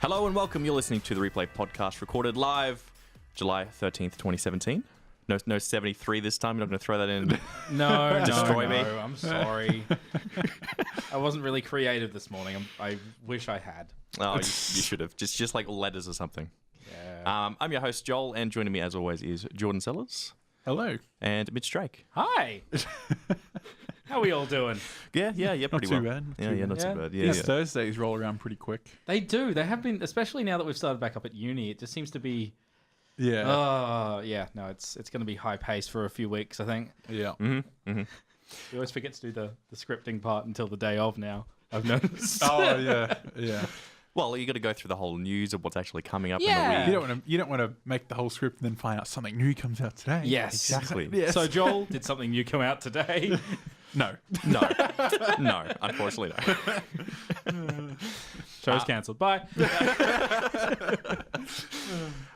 Hello and welcome. You're listening to the Replay podcast, recorded live July 13th, 2017. No 73 this time. You're not going to throw that in. No, Destroy me. I'm sorry. I wasn't really creative this morning. I wish I had. Oh, you should have. Just like letters or something. Yeah. I'm your host, Joel, and joining me as always is Jordan Sellers. Hello. And Mitch Drake. Hi. How are we all doing? Yeah, pretty too well. bad, Not Yeah. too bad. These Yeah. Thursdays roll around pretty quick. They do. They have been, especially now that we've started back up at uni. It just seems to be. Yeah. No, it's going to be high paced for a few weeks, I think. Yeah. Mm-hmm. We always forget to do the scripting part until the day of now, I've noticed. Oh, yeah. Yeah. Well, you got to go through the whole news of what's actually coming up Yeah. in the week. You don't want to make the whole script and then find out something new comes out today. Yes. Exactly. Yes. So, Joel, did something new come out today? No. No, unfortunately, no. Show's cancelled. Bye.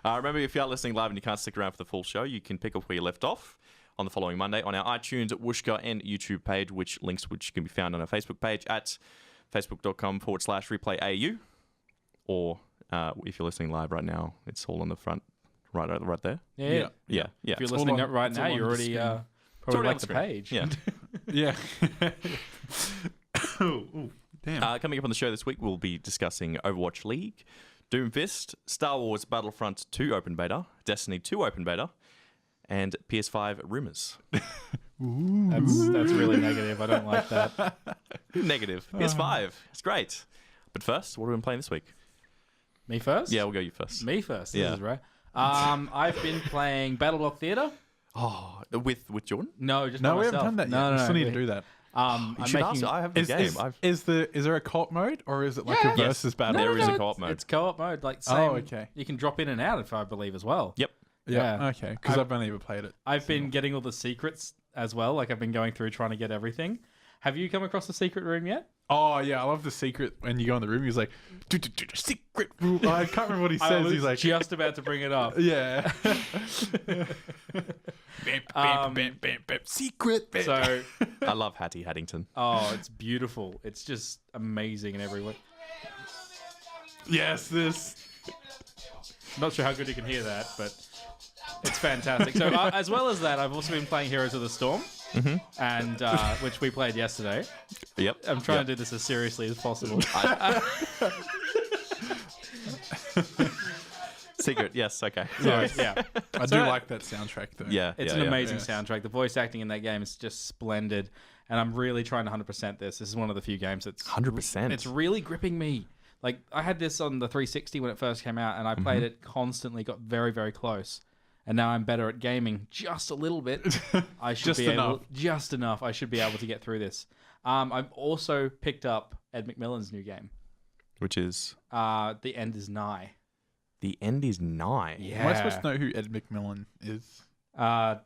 Remember, if you are listening live and you can't stick around for the full show, you can pick up where you left off on the following Monday on our iTunes, Wooshka, and YouTube page, which can be found on our Facebook page at facebook.com/replayau. Or if you're listening live right now, it's all on the front, right there. Yeah. Yeah. If you're It's all listening on- right it's now, all on you're the already screen. probably already on like the the screen. page. Yeah. Yeah. Ooh, damn. Coming up on the show this week, we'll be discussing Overwatch League, Doomfist, Star Wars Battlefront 2 Open Beta, Destiny 2 Open Beta, and PS5 rumors. That's really negative. I don't like that. Negative. PS5. It's great. But first, what have we been playing this week? Me first? Yeah, we'll go you first. Me first. This Yeah. is right. I've been playing BattleBlock Theatre. Oh, with Jordan? No, just No, by we haven't myself. done that yet. No, We no, still need we- to do that. I'm You should making. ask. I have the game. Is there a co-op mode or is it like Yeah. a versus battle? There is a it's- co-op mode. It's co-op mode. Like same, Oh, okay. You can drop in and out, if I believe, as well. Yep. Yeah. Yeah. Okay. Because I've only ever played it. I've been getting all the secrets as well. Like I've been going through trying to get everything. Have you come across the secret room yet? Oh yeah, I love the secret when you go in the room. He's like, secret room. I can't remember what he I says. was He's like, just about to bring it up. yeah. Secret. So, I love Hattie Haddington. it's beautiful. It's just amazing in every way. Yes, this. Not sure how good you can hear that, but it's fantastic. So, as well as that, I've also been playing Heroes of the Storm, and which we played yesterday. Yep. I'm trying to do this as seriously as possible. Secret. Yes. Okay. So, yeah, I do like that soundtrack though. Yeah. it's yeah, an yeah. amazing Yes. soundtrack. The voice acting in that game is just splendid, and I'm really trying to 100% this. This is one of the few games that's 100%. It's really gripping me. Like I had this on the 360 when it first came out, and I played it constantly. Got very, very close, and now I'm better at gaming just a little bit. I should Just be able, enough. just enough. I should be able to get through this. I've also picked up Ed McMillan's new game. Which is The End is Nigh. The End is Nigh. Yeah. Am I supposed to know who Ed McMillan is? I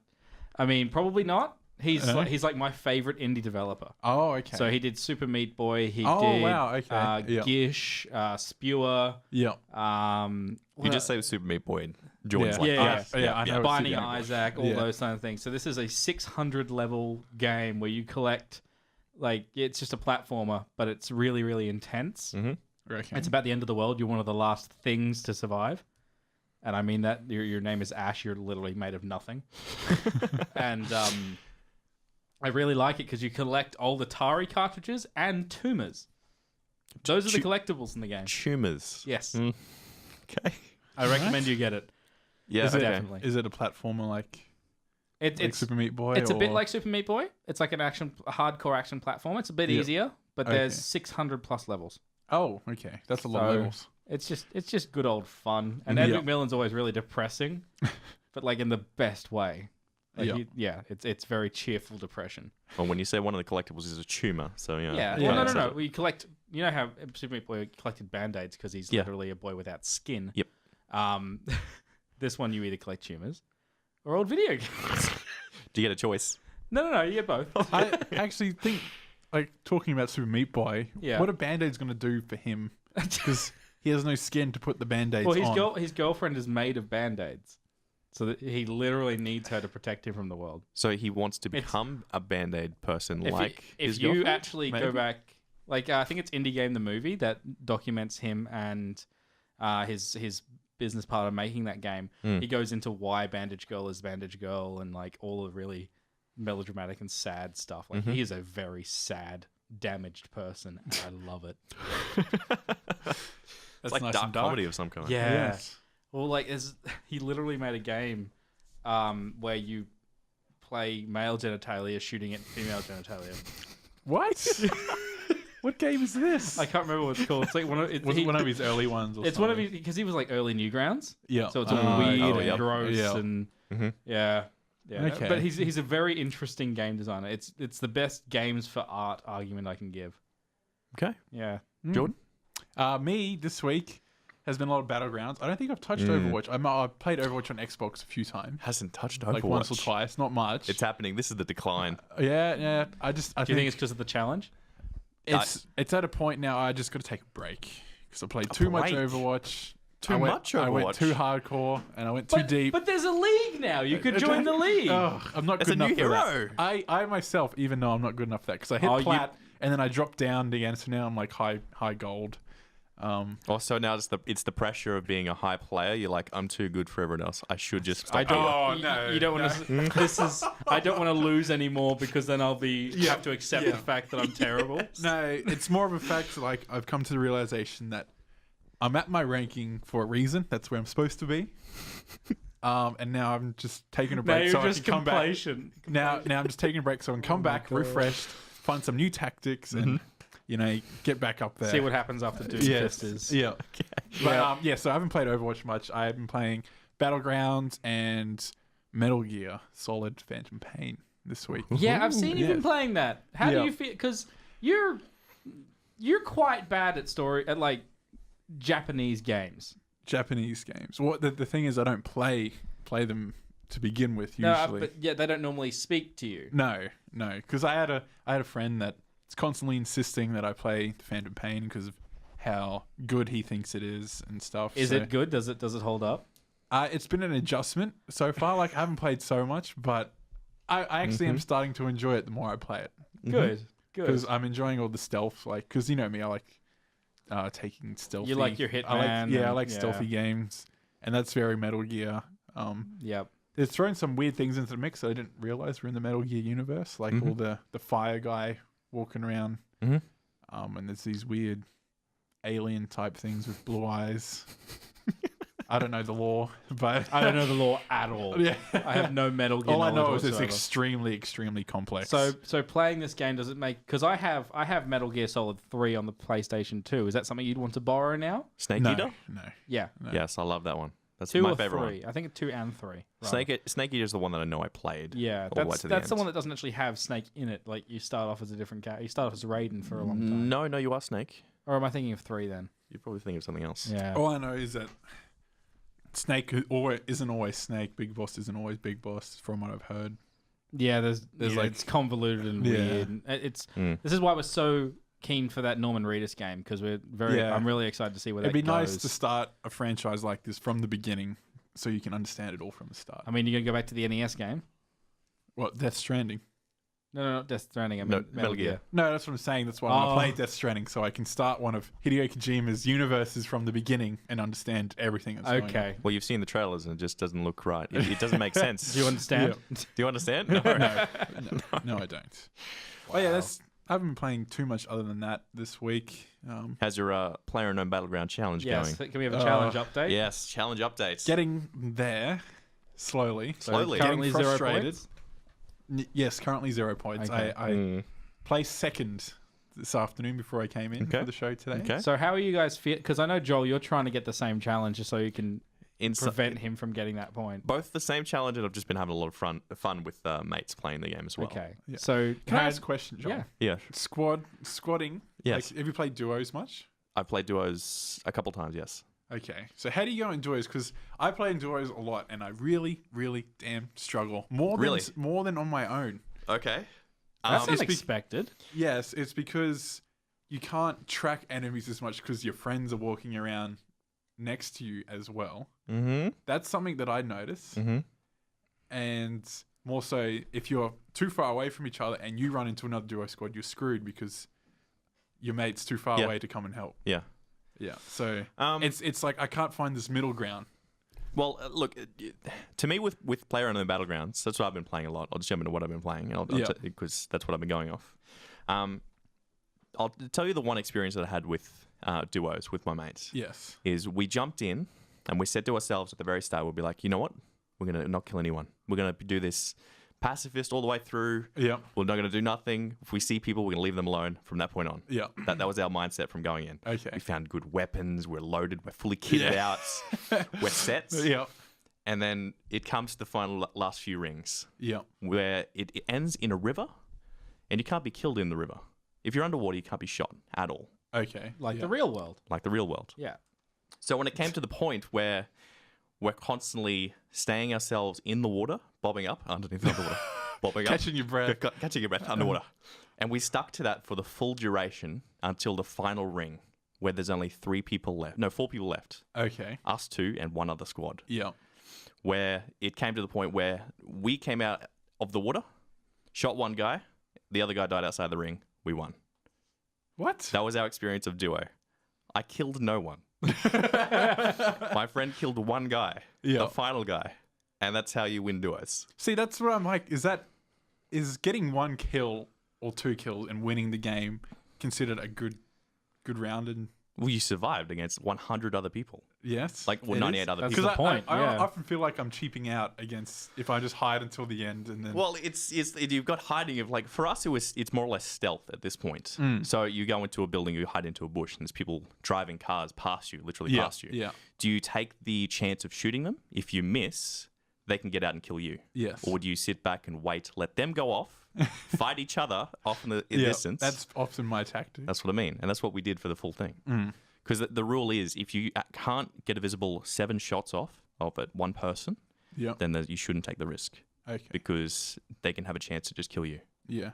mean, probably not. He's Uh-huh. he's like my favorite indie developer. Oh, okay. So he did Super Meat Boy. He Oh, did wow, okay. Yeah. Gish, Spewer. yeah. You just say Super Meat Boy. And Jordan's Yeah. like, Yeah, yes. yeah, I know. Binding Yeah. Isaac, all Yeah. those kind of things. So this is a 600 level game where you collect, like, it's just a platformer, but it's really, really intense. Okay. It's about the end of the world. You're one of the last things to survive. And I mean that your name is Ash. You're literally made of nothing. And I really like it because you collect old Atari cartridges and tumors. Those are the collectibles in the game. Tumors. Yes. Okay. I recommend you get it. Yeah. Is it, okay. definitely. Is it a platformer like It's Super Meat Boy? It's a bit or- like Super Meat Boy. It's like a hardcore action platform. It's a bit easier, but there's Okay. 600 plus levels. Oh, okay. That's a lot of So- levels. It's just good old fun. And Ed Yeah. McMillan's always really depressing, but like in the best way. Like Yeah. it's very cheerful depression. Well, when you say one of the collectibles is a tumor, so yeah. Yeah. Yeah. Well, So- no. We collect. You know how Super Meat Boy collected band-aids because he's Yeah. literally a boy without skin. Yep. This one you either collect tumors or old video games. Do you get a choice? No. You get both. I actually think, like, talking about Super Meat Boy, Yeah. what a Band-Aid's going to do for him? Because he has no skin to put the Band-Aids Well, on. his girlfriend is made of band-aids. So that he literally needs her to protect him from the world. So he wants to become a Band-Aid person like If his you girlfriend? actually go back, like I think it's Indie Game the movie that documents him and his business partner making that game. He goes into why Bandage Girl is Bandage Girl and like all the really melodramatic and sad stuff. Like he is a very sad, damaged person, and I love it. It's like nice dark and dark. comedy of some kind. Yeah. Yes. Well, like he literally made a game where you play male genitalia shooting at female genitalia. What? What game is this? I can't remember what it's called. It's like one of his early ones. Or it's something. one of his because he was like early Newgrounds. Yeah. So it's all weird oh, and yeah. gross Yeah. and Mhm. yeah. Okay. But he's a very interesting game designer. It's the best games for art argument I can give. Okay. Yeah. Jordan? Me this week has been a lot of Battlegrounds. I don't think I've touched Overwatch. I played Overwatch on Xbox a few times, Hasn't touched Overwatch. like once or twice, not much. It's happening. This is the decline. Yeah. I Do you think it's because of the challenge? it's at a point now. I just got to take a break because I played too much break? Overwatch. Too I went, much I went Overwatch? too hardcore and I went too deep. But there's a league now. You could join the league. I'm not It's good a new enough for that. hero. I myself, even though I'm not good enough for that, because I hit Oh, plat and then I dropped down again. So now I'm like high gold. Also, now it's the pressure of being a high player. You're like, I'm too good for everyone else. I should just stop. I don't. Oh, you, no, you don't want to. This is. I don't want to lose anymore because then I'll have to accept Yeah. the fact that I'm terrible. No, it's more of a fact. Like I've come to the realization that I'm at my ranking for a reason. That's where I'm supposed to be. And now I'm just taking a Now break you're so I just can come back. complacent. Now I'm just taking a break so I can come back refreshed, find some new tactics, and get back up there. See what happens after Doomfist is. Yeah. But so I haven't played Overwatch much. I have been playing Battlegrounds and Metal Gear Solid Phantom Pain this week. Yeah, I've seen you've Yeah. been playing that. How do Yeah. you feel? Because you're quite bad at like Japanese games. Japanese games. What the thing is, I don't play them to begin with No, usually. but yeah, they don't normally speak to you. No, because I had a friend that's constantly insisting that I play Phantom Pain because of how good he thinks it is and stuff. Is it good? Does it hold up? It's been an adjustment so far. Like I haven't played so much, but I actually am starting to enjoy it the more I play it Good. because I'm enjoying all the stealth. Like because you know me, I like taking stealthy. You like your Hitman. I like stealthy games, and that's very Metal Gear. Yep. It's thrown some weird things into the mix that I didn't realize were in the Metal Gear universe, like all the fire guy walking around, and there's these weird alien type things with blue eyes. I don't know the lore, but I don't know the law at all. Yeah. I have no Metal Gear all I know knowledge is it's whatsoever. extremely, extremely complex. So playing this game, does it make... Because I have Metal Gear Solid 3 on the PlayStation 2. Is that something you'd want to borrow now? Snake no, Eater? no. Yeah. Yes, I love that one. That's 2 my or favorite 3? I think 2 and 3. rather. Snake Eater is the one that I know I played. Yeah, all the way that's to the end. one that doesn't actually have Snake in it. Like, you start off as a different character. You start off as Raiden for a long time. No, you are Snake. Or am I thinking of 3 then? You're probably thinking of something else. Yeah. All I know is that Snake isn't always Snake. Big Boss isn't always Big Boss, from what I've heard. Yeah, there's like- it's convoluted and Yeah. weird. And this is why we're so keen for that Norman Reedus game because I'm really excited to see where It'd be that goes. nice to start a franchise like this from the beginning, so you can understand it all from the start. I mean, you're gonna go back to the NES game? What, Death Stranding? No, not Death Stranding. I mean Metal Gear. No, that's what I'm saying. That's why I want to play Death Stranding, so I can start one of Hideo Kojima's universes from the beginning and understand everything that's going on. Okay. Well, you've seen the trailers and it just doesn't look right. It doesn't make sense. Do you understand? Do you understand? No. No, I don't. Oh yeah, I haven't been playing too much other than that this week. How's your PlayerUnknown Battleground challenge Yes. going? Can we have a challenge update? Yes, challenge updates. Getting there slowly. Slowly. Currently Getting 0 frustrated. points. Yes, currently 0 points. Okay. I placed second this afternoon before I came in for the show today. Okay. So how are you guys feel? Because I know Joel, you're trying to get the same challenge just so you can prevent him from getting that point. Both the same challenge, and I've just been having a lot of fun with mates playing the game as well. Okay. Yeah. So Can I ask a question, John? Yeah. Yeah, Squadding. Yes. Like, have you played duos much? I've played duos a couple times. Yes. Okay. So how do you go in duos? Because I play in duos a lot, and I really, really damn struggle. More than on my own. Okay. That's it's unexpected. Yes, it's because you can't track enemies as much because your friends are walking around next to you as well. Mm-hmm. That's something that I notice. Mm-hmm. And more so, if you're too far away from each other and you run into another duo squad, you're screwed because your mate's too far away to come and help. Yeah. Yeah. So it's like I can't find this middle ground. Well, look, to me with Player on the Battlegrounds, that's what I've been playing a lot. I'll just jump into what I've been playing because that's what I've been going off. I'll tell you the one experience that I had with duos with my mates. Yes. Is we jumped in and we said to ourselves at the very start, we'll be like, you know what? We're going to not kill anyone. We're going to do this pacifist all the way through. Yeah. We're not going to do nothing. If we see people, we're going to leave them alone from that point on. Yeah. That was our mindset from going in. Okay. We found good weapons. We're loaded. We're fully kitted out. We're set. Yeah. And then it comes to the final last few rings. Yeah. Where it ends in a river and you can't be killed in the river. If you're underwater, you can't be shot at all. Okay. Like the real world. Like the real world. Yeah. So when it came to the point where we're constantly staying ourselves in the water, bobbing up underneath the water, bobbing up. Catching your breath. Catching your breath underwater. And we stuck to that for the full duration until the final ring where there's only 4 people left. Okay. Us 2 and one other squad. Yeah. Where it came to the point where we came out of the water, shot one guy, the other guy died outside the ring, we won. What? That was our experience of duo. I killed no one. My friend killed one guy, the final guy, and that's how you win duos. See, that's what I'm like. Is getting 1 kill or 2 kills and winning the game considered a good round? And Well, you survived against 100 other people. yes, Like, well, 98 other That's people. the point, I yeah. often feel like I'm cheaping out against if I just hide until the end and then. Well, it's you've got hiding of, like, for us it's more or less stealth at this point. So you go into a building, you hide into a bush, and there's people driving cars past you, literally past you. Yeah. Do you take the chance of shooting them? If you miss, they can get out and kill you. Yes. Or do you sit back and wait, let them go off, fight each other off in the distance? That's often my tactic. That's what I mean, and that's what we did for the full thing. Because the rule is, if you can't get a visible 7 shots off of it, one person, then you shouldn't take the risk. Okay. Because they can have a chance to just kill you. Yeah.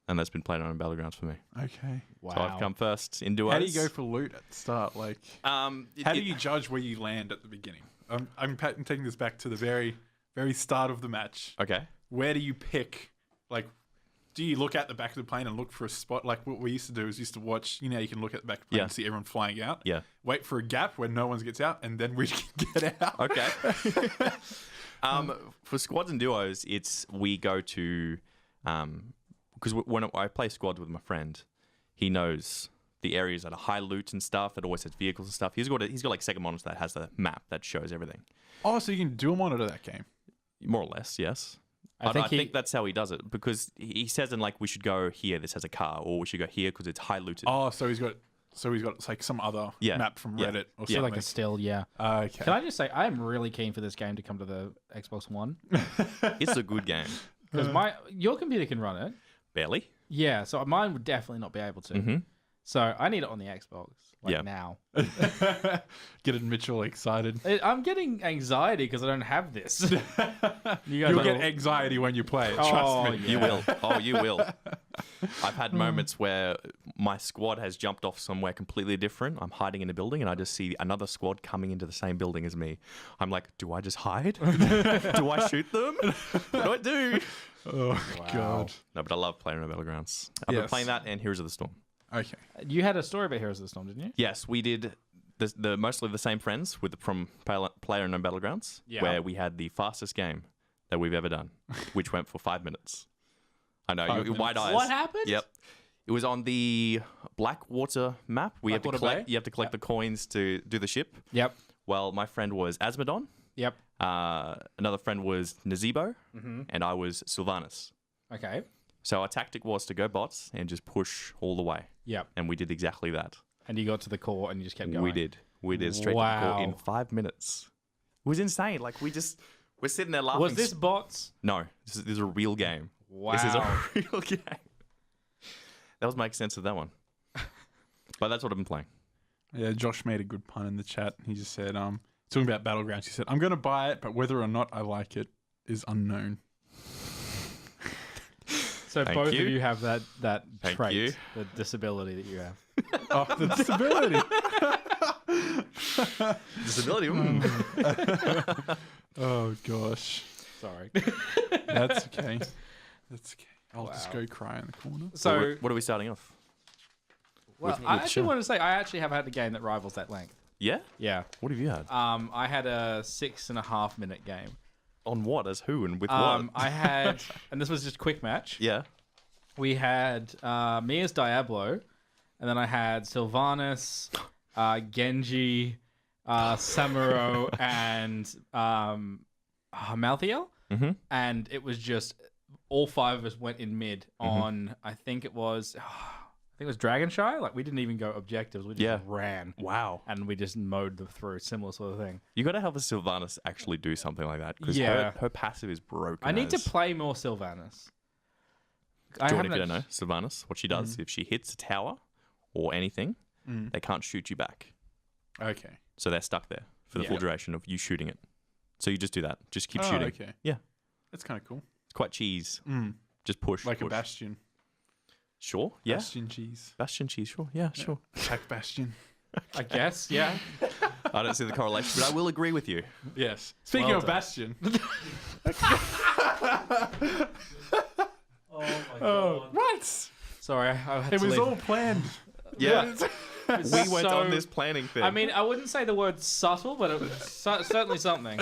And that's been played on Battlegrounds for me. Okay. Wow. So I've come first in duos. How do you go for loot at the start? Like, how do it- you judge where you land at the beginning? I'm taking this back to the very, very start of the match. Okay. Where do you pick? Like, do you look at the back of the plane and look for a spot? Like what we used to do is used to watch, you can look at the back of the plane and see everyone flying out. Yeah. Wait for a gap where no one gets out, and then we can get out. Okay. For squads and duos, we go to because when I play squads with my friend, he knows the areas that are high loot and stuff that always has vehicles and stuff. He's got like second monitor that has the map that shows everything. Oh, so you can dual monitor that game? More or less, yes. I think that's how he does it, because he says in, like, we should go here, this has a car, or we should go here because it's high looted. Oh, so he's got like some other map from Reddit or something. like a still, yeah. Okay. Can I just say, I'm really keen for this game to come to the Xbox One. It's a good game. Because your computer can run it. Barely. Yeah, so mine would definitely not be able to. So I need it on the Xbox now. Get Mitchell excited. I'm getting anxiety because I don't have this. You'll get anxiety when you play it. Trust me. Yeah. You will. Oh, you will. I've had moments where my squad has jumped off somewhere completely different. I'm hiding in a building and I just see another squad coming into the same building as me. I'm like, do I just hide? Do I shoot them? What do I do? Oh, God. No, but I love playing on Battlegrounds. I've been playing that and Heroes of the Storm. Okay. You had a story about Heroes of the Storm, didn't you? Yes, we did the mostly the same friends from Player and Battlegrounds, where we had the fastest game that we've ever done, which went for 5 minutes. I know, wide eyes. What happened? Yep. It was on the Blackwater map. You have to collect the coins to do the ship. Yep. Well, my friend was Asmodon. Yep. Another friend was Nazebo, and I was Sylvanas. Okay. So our tactic was to go bots and just push all the way. Yep. And we did exactly that. And you got to the core and you just kept going. We did straight to the core in 5 minutes. It was insane. Like, we're sitting there laughing. Was this bots? No, this is a real game. Wow. This is a real game. That was my sense of that one. But that's what I've been playing. Yeah, Josh made a good pun in the chat. He just said, talking about Battlegrounds, he said, I'm going to buy it, but whether or not I like it is unknown. So Thank both you. of you have that Thank trait, you. the disability that you have. Oh, the disability. Disability. Oh gosh. Sorry. That's okay. That's okay. I'll just go cry in the corner. So, what are we starting off? well, I actually want to say I actually have had a game that rivals that length. Yeah. Yeah. What have you had? I had a 6.5 minute game. On what? As who and with what? I had, and this was just a quick match. Yeah. We had me as Diablo, and then I had Sylvanas, Genji, Samuro, and Malthael. Mm-hmm. And it was just all 5 of us went in mid on. I think it was Dragonshy. Like we didn't even go objectives. We just ran. Wow. And we just mowed them through. Similar sort of thing. You got to help the Sylvanas actually do something like that because Yeah. her passive is broken. I need to play more Sylvanas. Jordan, if you don't know, Sylvanas, what she does, if she hits a tower or anything, they can't shoot you back. Okay. So they're stuck there for the full duration of you shooting it. So you just do that. Just keep Oh, shooting. okay. Yeah. That's kind of cool. It's quite cheese. Just push. Like push. a Bastion. Sure. Yeah. Bastion cheese. Bastion cheese. Sure. Yeah, sure. Attack Bastion. I guess, yeah. I don't see the correlation, but I will agree with you. Yes. Speaking Well of done. Bastion. Oh my god. What? Sorry, I had It to was leave. all planned. Yeah. It's We went so- on this planning thing. I mean, I wouldn't say the word subtle, but it was certainly something.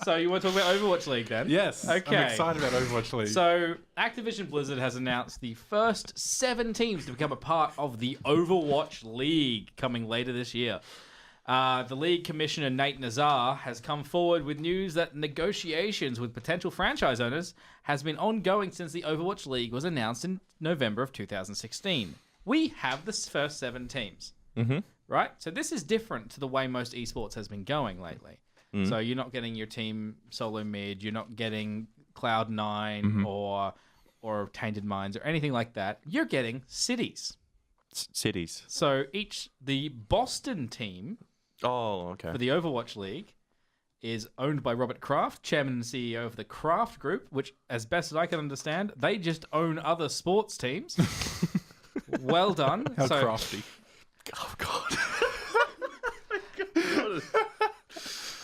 So you want to talk about Overwatch League then? Yes. Okay. I'm excited about Overwatch League. So Activision Blizzard has announced the first 7 teams to become a part of the Overwatch League coming later this year. The league commissioner Nate Nazar has come forward with news that negotiations with potential franchise owners has been ongoing since the Overwatch League was announced in November of 2016. We have the first 7 teams, right? So this is different to the way most esports has been going lately. So you're not getting your team solo mid, you're not getting Cloud9 or Tainted Minds or anything like that. You're getting cities. Cities. So the Boston team Oh, okay. for the Overwatch League is owned by Robert Kraft, chairman and CEO of the Kraft Group, which, as best as I can understand, they just own other sports teams. Well done. How crafty. Oh, God.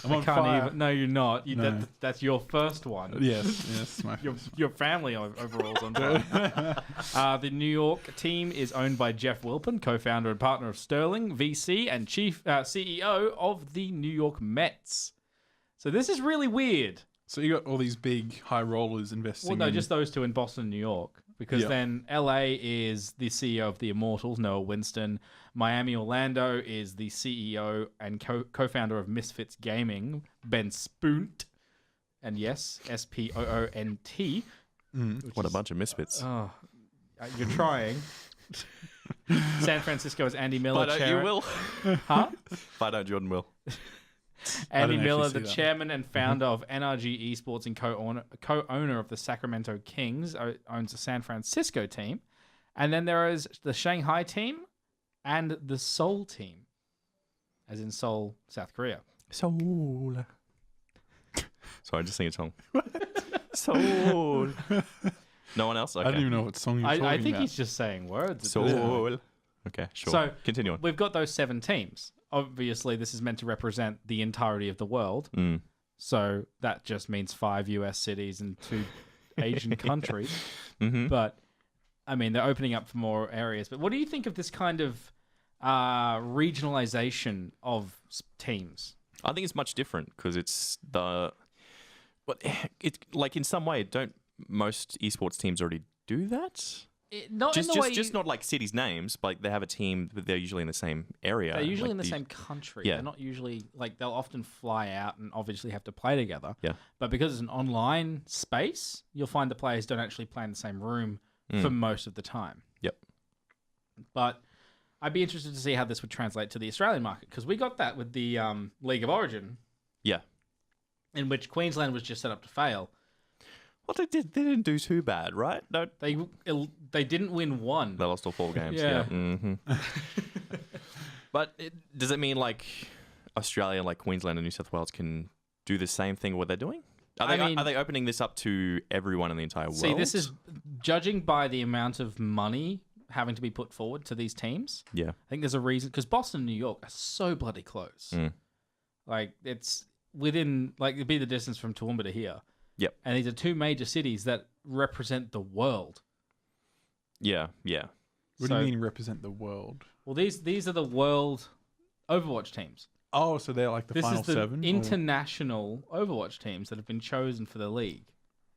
I'm on Can't fire. even. No, you're not. No. That's your first one. Yes. My Your family overalls on top. The New York team is owned by Jeff Wilpon, co-founder and partner of Sterling VC and chief CEO of the New York Mets. So this is really weird. So you got all these big high rollers investing. Well, no, in... just those two in Boston and New York. Because Yeah. then LA is the CEO of the Immortals, Noah Winston. Miami Orlando is the CEO and co-founder of Misfits Gaming, Ben Spoont. And yes, Spoont. What a bunch of misfits. Oh, you're trying. San Francisco is Andy Miller. Why don't you will? Huh? Why don't Jordan will? Andy didn't Miller, actually the see that. chairman and founder of NRG Esports and co-owner of the Sacramento Kings, owns the San Francisco team. And then there is the Shanghai team and the Seoul team, as in Seoul, South Korea. Soul. Sorry, just sing a song. Soul. No one else? Okay. I don't even know what song you're talking I think about. he's just saying words. Soul. Okay, sure. So continue on. we've got those 7 teams. Obviously, this is meant to represent the entirety of the world. So that just means 5 US cities and 2 Asian countries. But, I mean, they're opening up for more areas. But what do you think of this kind of regionalization of teams? I think it's much different because it's the... But it's like in some way, don't most esports teams already do that? Not in the way... Just not like cities' names, but they have a team, but they're usually in the same area. They're usually like in the same country. Yeah. They're not usually like they'll often fly out and obviously have to play together. Yeah. But because it's an online space, you'll find the players don't actually play in the same room for most of the time. Yep. But I'd be interested to see how this would translate to the Australian market because we got that with the League of Origin, Yeah. in which Queensland was just set up to fail. Well, they didn't do too bad, right? No, They didn't win one. they lost all 4 games. Yeah. But does it mean like Australia, like Queensland and New South Wales can do the same thing what they're doing? Are they opening this up to everyone in the entire world? See, this is judging by the amount of money having to be put forward to these teams. Yeah. I think there's a reason, because Boston and New York are so bloody close. Like, it's within, like, it'd be the distance from Toowoomba to here. Yep. And these are two major cities that represent the world. Yeah, yeah. What do you mean represent the world? Well, these are the world Overwatch teams. Oh, so they're like the final This is the 7? international Overwatch teams that have been chosen for the league.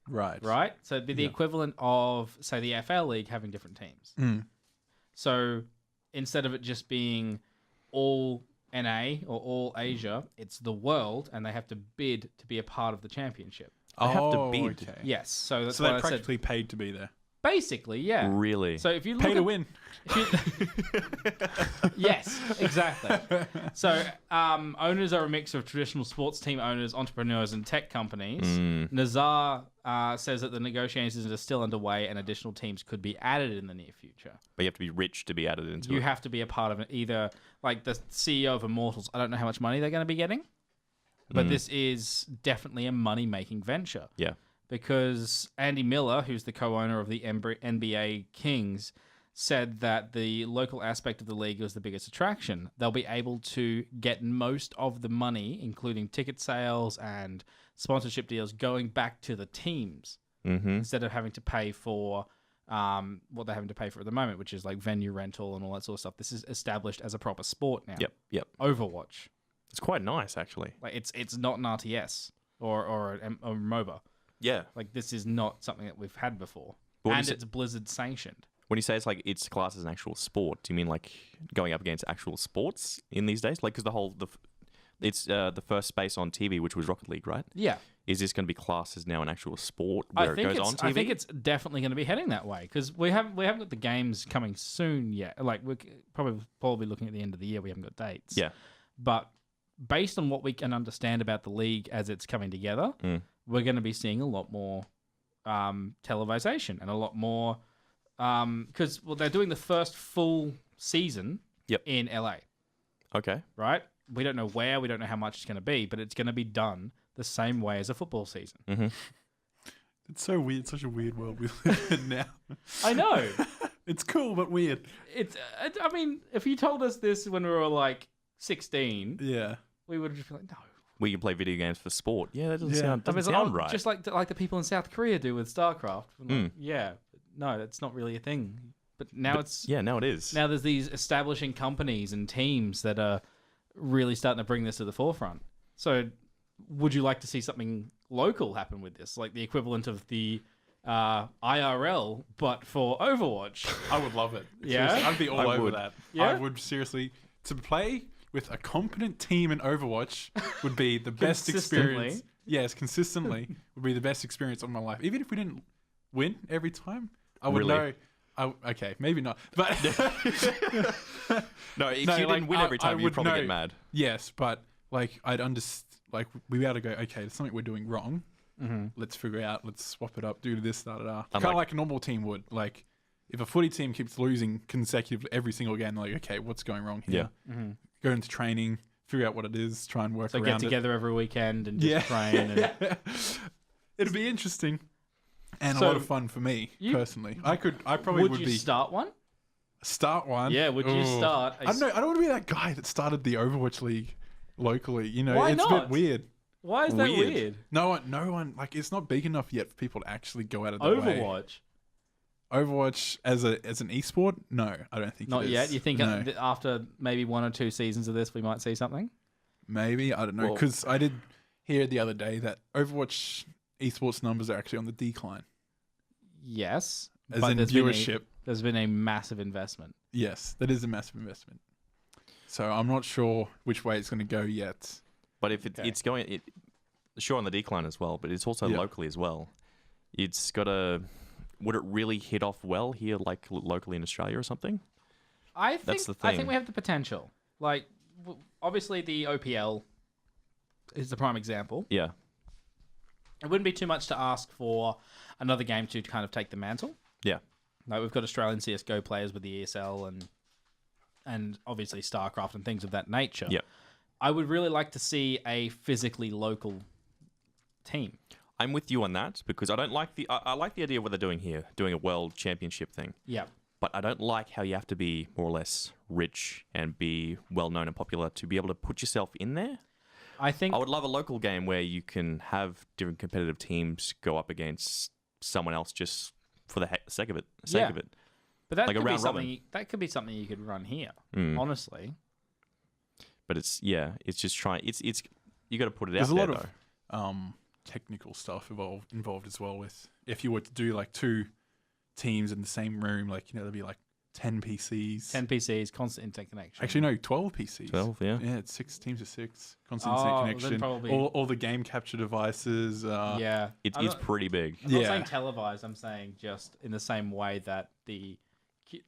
Right. Right? So it'd be the equivalent of, say, the FL League having different teams. So instead of it just being all NA or all Asia, it's the world, and they have to bid to be a part of the championship. They have to bid. Okay. Yes. So that's So why they're I said, practically paid to be there. basically, yeah. Really? So if you look Pay at, to win. yes, exactly. So owners are a mix of traditional sports team owners, entrepreneurs, and tech companies. Nazar says that the negotiations are still underway and additional teams could be added in the near future. But you have to be rich to be added into it. You have to be a part of it. Either, like the CEO of Immortals, I don't know how much money they're going to be getting, but this is definitely a money-making venture. Yeah. Because Andy Miller, who's the co-owner of the NBA Kings, said that the local aspect of the league was the biggest attraction. They'll be able to get most of the money, including ticket sales and sponsorship deals, going back to the teams instead of having to pay for what they're having to pay for at the moment, which is like venue rental and all that sort of stuff. This is established as a proper sport now. Yep. Overwatch. It's quite nice, actually. Like it's not an RTS or a MOBA. Yeah. Like, this is not something that we've had before. But And it's Blizzard sanctioned. When you say it's like it's classed as an actual sport, do you mean like going up against actual sports in these days? Like, because it's the first space on TV, which was Rocket League, right? Yeah. Is this going to be classed as now an actual sport where it goes on TV? I think it's definitely going to be heading that way, because we haven't got the games coming soon yet. Like, we're probably looking at the end of the year. We haven't got dates. Yeah. But based on what we can understand about the league as it's coming together, we're going to be seeing a lot more televisation and a lot more because they're doing the first full season in LA. Okay. Right? We don't know where, we don't know how much it's going to be, but it's going to be done the same way as a football season. It's so weird. It's such a weird world we live in now. I know. It's cool, but weird. I mean, if you told us this when we were like 16, Yeah. we would have just been like, no. We can play video games for sport. Yeah, that doesn't I mean, sound right. Just like the people in South Korea do with StarCraft. Like, yeah, no, that's not really a thing. But now now it is. Now there's these establishing companies and teams that are really starting to bring this to the forefront. So would you like to see something local happen with this? Like the equivalent of the IRL, but for Overwatch? I would love it. Yeah? Seriously, I'd be all over would. that. Yeah? I would seriously. To play with a competent team in Overwatch would be the best experience. Yes, consistently would be the best experience of my life. Even if we didn't win every time, I would know. Okay, maybe not. But no, if you didn't win every time, you'd probably get mad. Yes, but like I'd understand. Like we'd be able to go. Okay, there's something we're doing wrong. Let's figure out. Let's swap it up. Do this. Kind of like a normal team would. Like if a footy team keeps losing consecutively every single game, like okay, what's going wrong here? Yeah. Go into training, figure out what it is, try and work around it. So get together every weekend and just train. And... It'd be interesting and a lot of fun for me personally. I probably would Would you be start one? Start one. Yeah. Would you start? I don't know. I don't want to be that guy that started the Overwatch League locally. You know, Why it's not? a bit weird. Why is that weird? No one. Like it's not big enough yet for people to actually go out of their way. Overwatch as an esport? No, I don't think. Not yet. You think after maybe 1 or 2 seasons of this, we might see something? Maybe, I don't know. Because I did hear the other day that Overwatch esports numbers are actually on the decline. Yes, as in viewership. There's been a massive investment. Yes, that is a massive investment. So I'm not sure which way it's going to go yet. But if it's going, sure on the decline as well, but it's also locally as well. It's got a. Would it really hit off well here, like locally in Australia or something? That's the thing. I think we have the potential. Like, obviously, the OPL is the prime example. Yeah. It wouldn't be too much to ask for another game to kind of take the mantle. Yeah. Like, we've got Australian CSGO players with the ESL and obviously StarCraft and things of that nature. Yeah. I would really like to see a physically local team. I'm with you on that because I don't like I like the idea of what they're doing here, doing a world championship thing. Yeah. but I don't like how you have to be more or less rich and be well known and popular to be able to put yourself in there. I think I would love a local game where you can have different competitive teams go up against someone else just for the sake of it. Yeah. But that like a could be round robin. something. That could be something you could run here. Mm. Honestly, But it's just trying. It's you got to put it There's out a there. lot of technical stuff involved as well. With if you were to do like 2 teams in the same room, like there'd be like 10 PCs. 10 PCs, constant interconnection. Actually, no, 12 PCs. 12, yeah. Yeah, it's 6 teams of 6. Constant then interconnection. probably- All the game capture devices. Yeah, It's I'm not- pretty big. I'm not Yeah. saying televised. I'm saying just in the same way that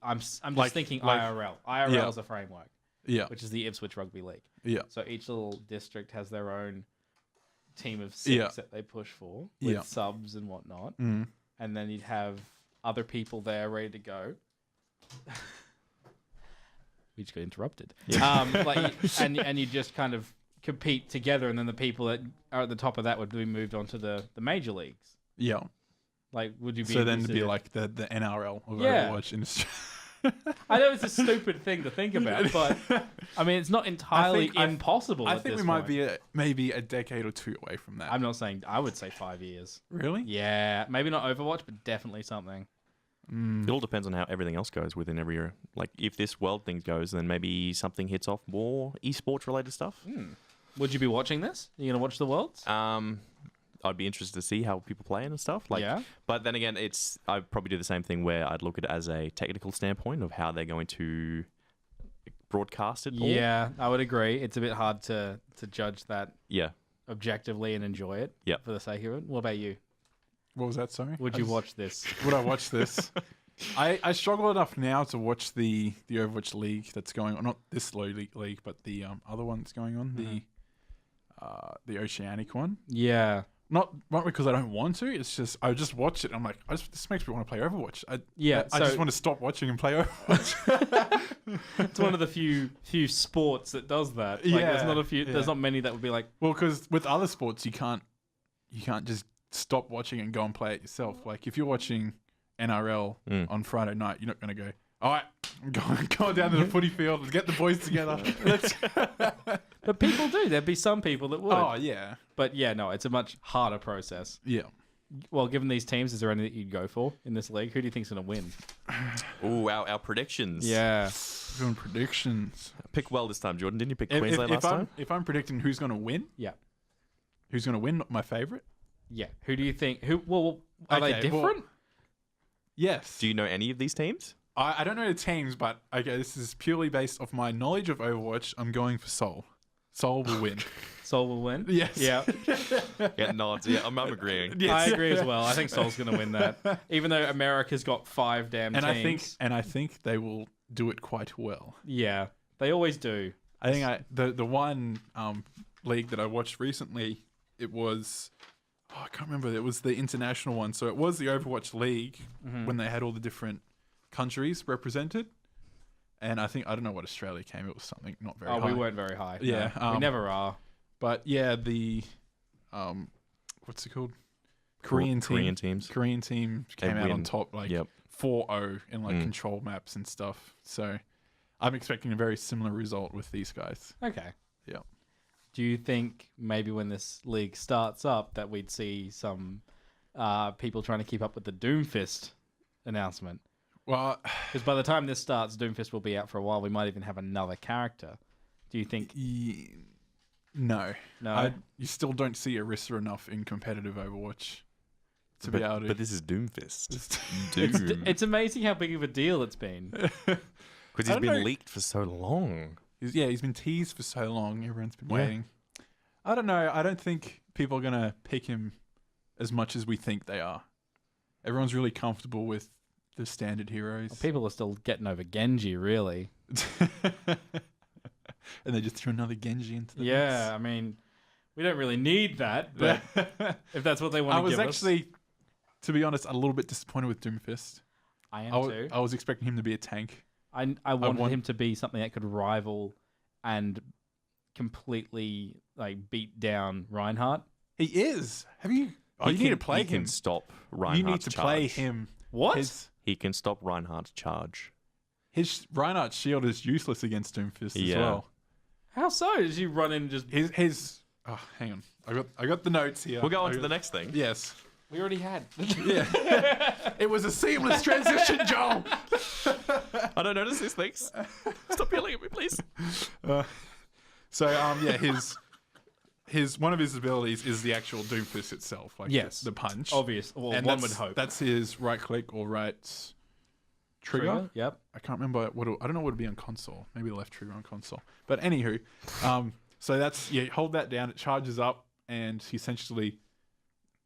I'm just Like- thinking like- IRL. IRL Yeah. is a framework, Yeah, which is the Ipswich Rugby League. yeah, So each little district has their own team of 6 Yeah. that they push for with Yeah. subs and whatnot, mm. and then you'd have other people there ready to go. We just got interrupted. And you just kind of compete together, and then the people that are at the top of that would be moved on to the major leagues. yeah. Like, would you be? So then it'd interested be in- like the NRL of Yeah. Overwatch industry. I know it's a stupid thing to think about, but I mean, it's not entirely I impossible. I at think this we might point. be maybe a decade or 2 away from that. I'm not saying. I would say 5 years. Really? Yeah, maybe not Overwatch, but definitely something. It all depends on how everything else goes within every year. Like if this world thing goes, then maybe something hits off more esports related stuff. Would you be watching this? Are you gonna watch the Worlds? I'd be interested to see how people play and stuff. Like, Yeah. But then again, I'd probably do the same thing where I'd look at it as a technical standpoint of how they're going to broadcast it. all. Yeah, I would agree. It's a bit hard to judge that Yeah. objectively and enjoy it. Yep. For the sake of it. What about you? What was that? Sorry. Would you watch this? Would I watch this? I struggle enough now to watch the Overwatch League that's going on. Not this league, but the other one that's going on. The Oceanic one. Yeah. Not because I don't want to. It's just I just watch it. And I'm like, this makes me want to play Overwatch. I So just want to stop watching and play Overwatch. it's one of the few sports that does that. Like, Yeah, there's not a few. yeah. There's not many that would be like. Well, because with other sports, you can't just stop watching and go and play it yourself. Like if you're watching NRL on Friday night, you're not going to go, all right, I'm going down to the footy field and get the boys together. Let's. But people do. There'd be some people that would. Oh yeah, But yeah, no, it's a much harder process. yeah. Well, given these teams, is there any that you'd go for in this league? Who do you think's going to win? Ooh, our predictions. Yeah. Doing predictions. Pick well this time, Jordan. Didn't you pick Queensland last time? If I'm predicting who's going to win, Yeah. who's going to win? My favorite. Yeah. Who do you think? Well, are they Okay, well- different? Yes. Do you know any of these teams? I don't know the teams, but okay, this is purely based off my knowledge of Overwatch. I'm going for Seoul. Seoul will win. Seoul will win. Yes. Yeah. Yeah, nods. Yeah, I'm agreeing. Yes. I agree as well. I think Seoul's going to win that, even though America's got 5 damn teams. I think they will do it quite well. Yeah, they always do. I think the one league that I watched recently, it was I can't remember. It was the international one. So it was the Overwatch League when they had all the different countries represented. And I don't know what Australia came. It was something not very high. We weren't very high. Yeah, No, we never are. But yeah, the what's it called? Korean teams. Korean team came out on top, like Yep. 4-0 in like control maps and stuff. So I'm expecting a very similar result with these guys. Okay. Yeah. Do you think maybe when this league starts up that we'd see some people trying to keep up with the Doomfist announcement? Well, Because by the time this starts, Doomfist will be out for a while. We might even have another character. Do you think? no. No. You still don't see Orisa enough in competitive Overwatch to be able to. But this is Doomfist. It's, Doom. it's amazing how big of a deal it's been. Because I he's don't been know. leaked for so long. He's been teased for so long. Everyone's been waiting. I don't know. I don't think people are gonna pick him as much as we think they are. Everyone's really comfortable with the standard heroes. People are still getting over Genji, really. And they just threw another Genji into the Yeah, I mean, we don't really need that, but if that's what they want I to was give actually, to be honest, a little bit disappointed with Doomfist. I am too. I was expecting him to be a tank. I wanted him to be something that could rival and completely like beat down Reinhardt. He is. Have you? Oh, you need to play he him. can stop You Reinhardt's need to play charge. him. What? He can stop Reinhardt's charge. His Reinhardt's shield is useless against Doomfist as well. How so? Did you run in and just... His oh, hang on. I got the notes here. We'll go on to the next thing. Yes. We already had. Yeah. It was a seamless transition, Joel. I don't notice these things. Stop yelling at me, please. His one of his abilities is the actual Doomfist itself, like the punch. Obvious. Well, And one would hope. That's his right click or right trigger. Yep. I can't remember I don't know what it'd be on console. Maybe left trigger on console. But anywho, so that's hold that down. It charges up, and essentially,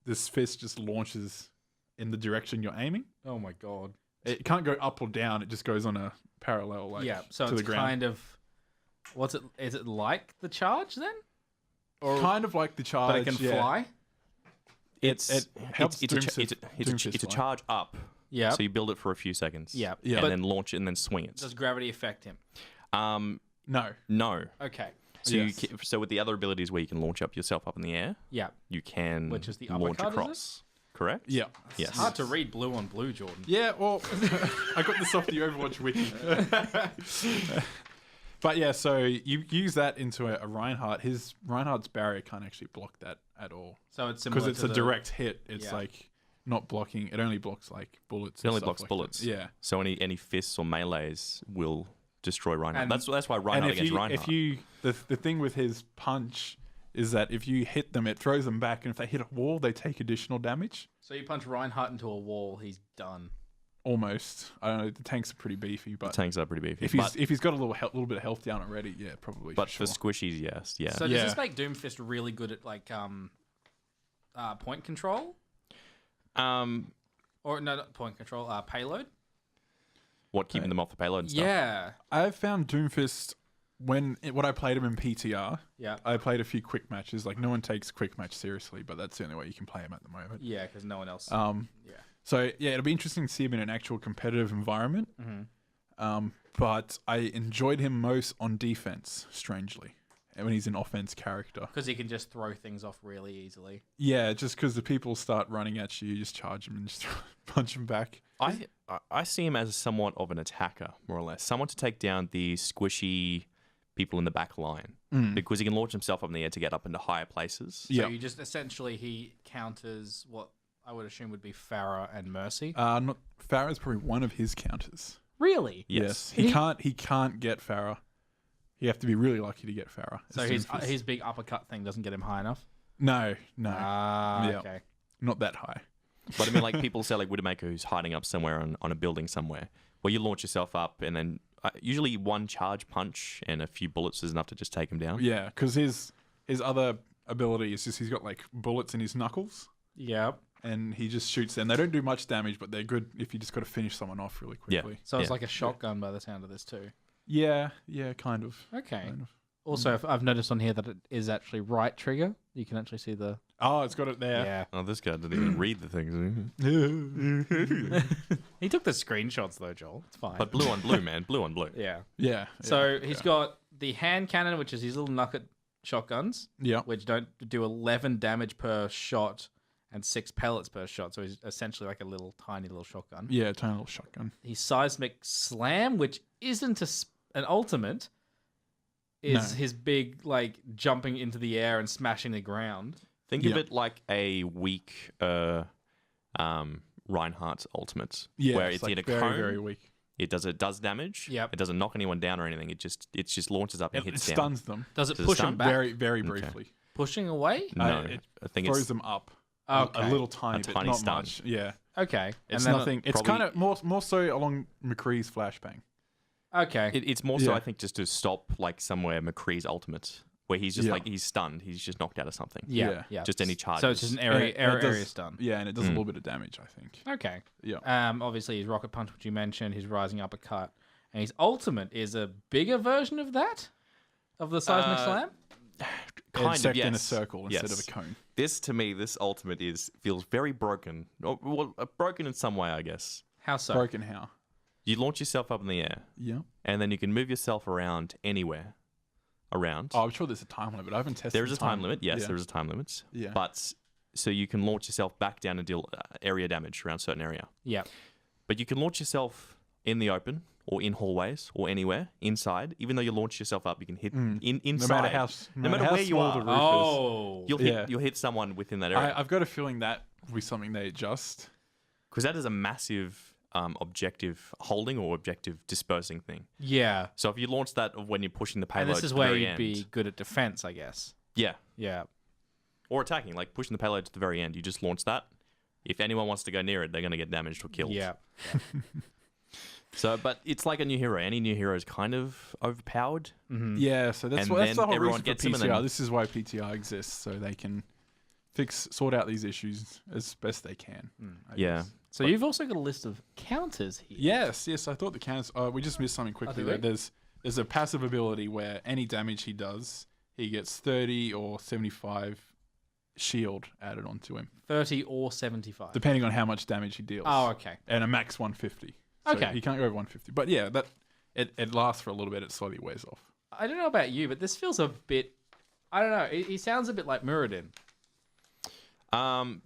this fist just launches in the direction you're aiming. Oh my god. It can't go up or down. It just goes on a parallel, like so to it's the ground. kind of. What's it? Is it like the charge then? Or Kind of like the charge, but it can fly. It's helps it's a charge up. Yeah. So you build it for a few seconds. Yeah. Yeah. And then launch it and then swing it. Does gravity affect him? No. No. Okay. So Yes. so with the other abilities where you can launch yourself up in the air, Yeah. you can Which is the launch uppercut, is it? across. Correct? Yeah. Yes. It's hard to read blue on blue, Jordan. Yeah, well, I got this off the Overwatch wiki. But yeah, so you use that into a Reinhardt. His Reinhardt's barrier can't actually block that at all. So it's similar Because it's to a direct hit. It's like not blocking. It only blocks like bullets. It only and stuff blocks like bullets. that. Yeah. So any fists or melees will destroy Reinhardt. And- That's why And Reinhardt if against you, Reinhardt. if you, the thing with his punch is that if you hit them, it throws them back, and if they hit a wall, they take additional damage. So you punch Reinhardt into a wall, he's done. Almost. I don't know. The tanks are pretty beefy, but the tanks are pretty beefy. if he's got a little bit of health down already, yeah, probably. But for for sure. squishies, yes. Yeah. So Yeah. does this make Doomfist really good at like point control? Or no, not point control, payload? What, keeping them off the payload and stuff? Yeah. I've found Doomfist when I played him in PTR. Yeah. I played a few quick matches. Like no one takes quick match seriously, but that's the only way you can play him at the moment. Yeah, because no one else. Yeah. So yeah, it'll be interesting to see him in an actual competitive environment. But I enjoyed him most on defense, strangely, and when he's an offense character. Because he can just throw things off really easily. Yeah, just because the people start running at you, you just charge them and just punch them back. I see him as somewhat of an attacker, more or less. Someone to take down the squishy people in the back line. Because he can launch himself up in the air to get up into higher places. So Yeah. you just essentially he counters what I would assume would be Farah and Mercy. Farah's probably one of his counters. Really? Yes. He- He can't get Farah. You have to be really lucky to get Farah. So It's his big uppercut thing doesn't get him high enough? No. Yeah. Okay. Not that high. But I mean, like people say, like Widowmaker who's hiding up somewhere on a building somewhere, where you launch yourself up and then usually one charge punch and a few bullets is enough to just take him down. Yeah, because his other ability is just he's got like bullets in his knuckles, Yep. and he just shoots them. They don't do much damage, but they're good if you just got to finish someone off really quickly. So it's Yeah. like a shotgun by the sound of this too. Yeah, kind of. Okay. Kind of. Also, I've noticed on here that it is actually right trigger. You can actually see the... Oh, it's got it there. Yeah. Oh, this guy didn't even read the things. He took the screenshots though, Joel. It's fine. But blue on blue, man. Blue on blue. Yeah. Yeah. So he's got the hand cannon, which is his little nugget shotguns, Yeah. which don't do 11 damage per shot and 6 pellets per shot. So he's essentially like a tiny little shotgun. Yeah, tiny little shotgun. His seismic slam, which isn't an ultimate, is his big like jumping into the air and smashing the ground. Think of it like a weak Reinhardt's ultimate. Yeah, where it's like in a very, cone. very weak. It does damage. Yep. It doesn't knock anyone down or anything. It just launches up and It hits down. stuns them Does it Does it push stun? him back? very, very briefly. Pushing away? No, It I think throws it's them up. Okay. A little tiny bit, tiny not stun. much. Yeah. Okay. It's And then- nothing. It's probably- kind of more so along McCree's flashbang. Okay. it's more so Yeah. I think just to stop like somewhere McCree's ultimate where he's just like he's stunned. He's just knocked out of something. yeah. yeah. Just any charges. So it's just an And area it does- area stun. Yeah, and it does a little bit of damage, I think. Okay. Yeah. Obviously his rocket punch, which you mentioned, his rising uppercut, and his ultimate is a bigger version of that, of the seismic slam. kind It's of, in a yes. circle instead Yes. of a cone. This to me, this ultimate feels very broken. Well, broken in some way, I guess. How so? Broken how? You launch yourself up in the air, Yeah. and then you can move yourself around anywhere. Around. Oh, I'm sure there's a time limit. I haven't tested. There is the a time limit. Yes, Yeah. there is a time limit. Yeah. But so you can launch yourself back down and deal area damage around a certain area. Yeah. But you can launch yourself in the open or in hallways or anywhere inside. Even though you launch yourself up, you can hit inside. No matter how where you small are. the roof is. Oh. You'll hit someone within that area. I've got a feeling that will be something they adjust. Because that is a massive objective holding or objective dispersing thing. Yeah. So if you launch that when you're pushing the payload And this is to the where very you'd end, be good at defense, I guess. yeah, Yeah. or attacking, like pushing the payload to the very end. You just launch that. If anyone wants to go near it, they're going to get damaged or killed. Yeah. So, but it's like a new hero. Any new hero is kind of overpowered. Mm-hmm. Yeah, so that's And that's the then whole everyone reason for gets him and PTR. then- This is why PTR exists, so they can sort out these issues as best they can. I Yeah. guess. So you've also got a list of counters here. Yes. I thought the counts. We just missed something quickly. did we? There's a passive ability where any damage he does, he gets 30 or 75 shield added onto him, 30 or 75. depending on how much damage he deals. Oh, okay. And a max 150. So Okay. he can't go over 150. But yeah, that it lasts for a little bit. It slowly wears off. I don't know about you, but this feels a bit... I don't know. He sounds a bit like Muradin.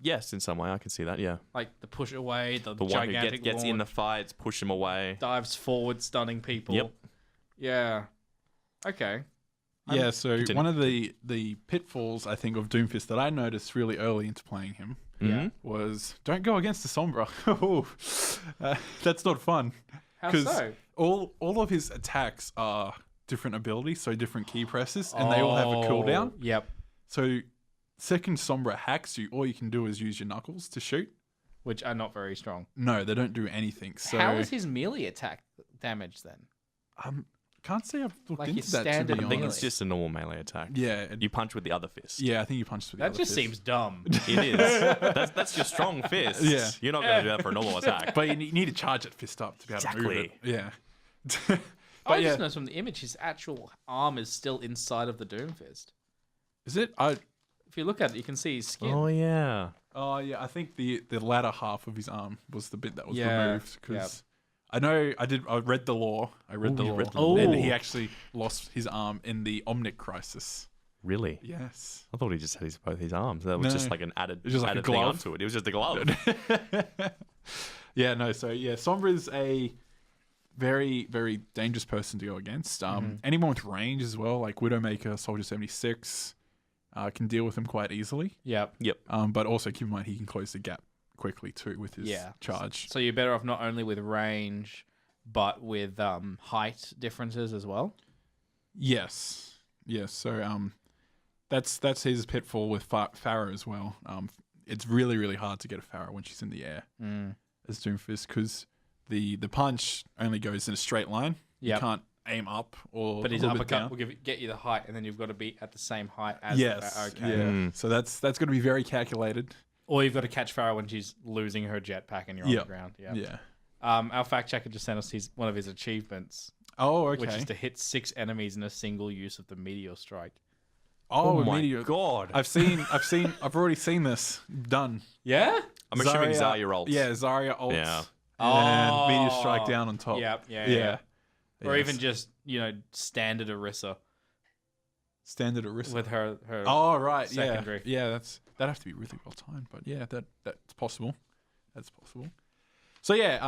Yes, in some way, I can see that. Yeah, Like the push away, the the one who gigantic gets in the launch, fights, push them away. dives forward, stunning people. Yep. Yeah. Okay. Yeah, so continue. one of the pitfalls, I think, of Doomfist that I noticed really early into playing him Mhm. was don't go against the Sombra. That's not fun. How 'Cause so? all of his attacks are different abilities, so different key presses, and they all have a cooldown. Yep. So second Sombra hacks you, all you can do is use your knuckles to shoot. Which are not very strong. No, they don't do anything. So How is his melee attack damage then? can't say I've looked Like into his that, to be standard I think honest. it's just a normal melee attack. Yeah, You punch with the other fist. yeah, I think you punched with the That other just fist. seems dumb. It is. That's your strong fist. Yeah. You're not going to do that for a normal attack. But you need to charge that fist up to be able to move it. Exactly. Yeah. I But just yeah, noticed from the image, his actual arm is still inside of the Doomfist. is it? If you look at it, you can see his skin. Oh yeah. Oh yeah, I think the latter half of his arm was the bit that was Yeah, removed because I know I read the lore. I read the you lore, read the lore. and Ooh. he actually lost his arm in the Omnic Crisis. Really? Yes. I thought he just had both his arms. That was No. just like an added, was just like a added thing glove. onto it. It was just a glove. Yeah. No. So yeah, Sombra's a very very dangerous person to go against. Anyone with range as well, like Widowmaker, Soldier 76, can deal with him quite easily. Yep. Yep. But also keep in mind he can close the gap quickly too with his Yeah. charge. So you're better off not only with range, but with height differences as well. Yes. So that's his pitfall with Farah as well. It's really really hard to get a Farah when she's in the air as Doomfist because the punch only goes in a straight line. Yep. You can't aim up or But his a little bit uppercut down. will get you the height, and then you've got to be at the same height as Yes. the okay. Yeah. Mm. So that's going to be very calculated. Or you've got to catch Farah when she's losing her jetpack and you're on the Yep. ground. Yeah. Yeah. Our fact checker just sent us one of his achievements, Oh, okay. which is to hit 6 enemies in a single use of the meteor strike. oh, my Meteor. god. I've already seen this done. Yeah. I'm assuming Zarya ults. Yeah, Zarya ults. Yeah. And Meteor strike down on top. Yeah. Or Yes. even just standard Orisa standard Orisa. with her. Oh right, secondary. yeah. That'd have to be really well timed, but yeah, that's possible. That's possible. So yeah,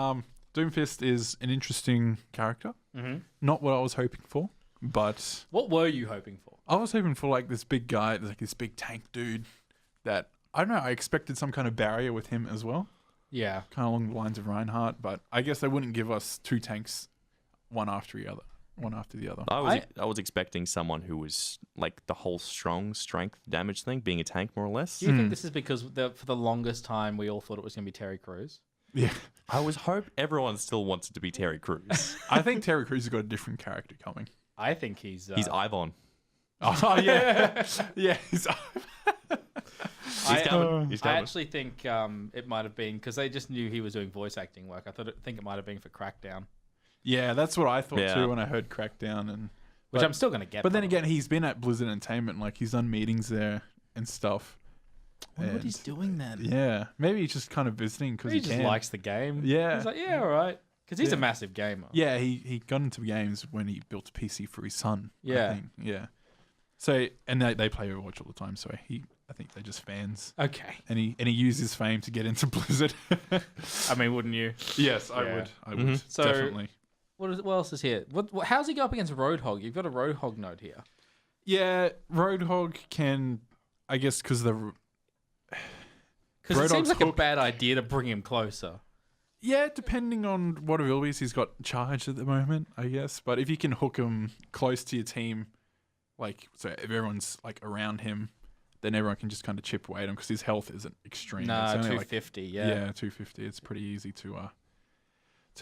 Doomfist is an interesting character. Mm-hmm. Not what I was hoping for, but What were you hoping for? I was hoping for like this big guy, like this big tank dude. That I don't know. I expected some kind of barrier with him as well, Yeah. kind of along the lines of Reinhardt. But I guess they wouldn't give us 2 tanks, one after the other. I was expecting someone who was like the whole strength damage thing, being a tank more or less. Do you think this is because for the longest time we all thought it was going to be Terry Crews? Yeah, I was hope everyone still wants it to be Terry Crews. I think Terry Crews has got a different character coming. I think he's He's Ivon. Oh yeah, yeah. He's I coming. He's I coming. actually think it might have been because they just knew he was doing voice acting work. I think it might have been for Crackdown, Yeah, that's what I thought Yeah. too when I heard Crackdown. And which But- I'm still going to get. but then by the again, he's been at Blizzard Entertainment, like he's done meetings there and stuff. way. I wonder what he's And- doing then. Yeah, maybe he's just kind of visiting because He he just can. likes the game. Yeah. He's like, yeah, all right, because he's a Yeah. massive gamer. Yeah, he got into games when he built a PC for his son. I Yeah. think. Yeah. So and they play Overwatch all the time, so he I think they're just fans. Okay. And he used his fame to get into Blizzard. I mean, wouldn't you? Yes, I Yeah. would. I would. So- Definitely. What else is here? How's he go up against Roadhog? You've got a Roadhog note here. Yeah, Roadhog can, I guess, because the... Because it seems Roadhog's like a hook- bad idea to bring him closer. Yeah, depending on what abilities he's got charged at the moment, I guess. But if you can hook him close to your team, like, so if everyone's, like, around him, then everyone can just kind of chip away at him because his health isn't extreme. Nah, It's only 250, like, yeah. Yeah, 250. It's pretty easy to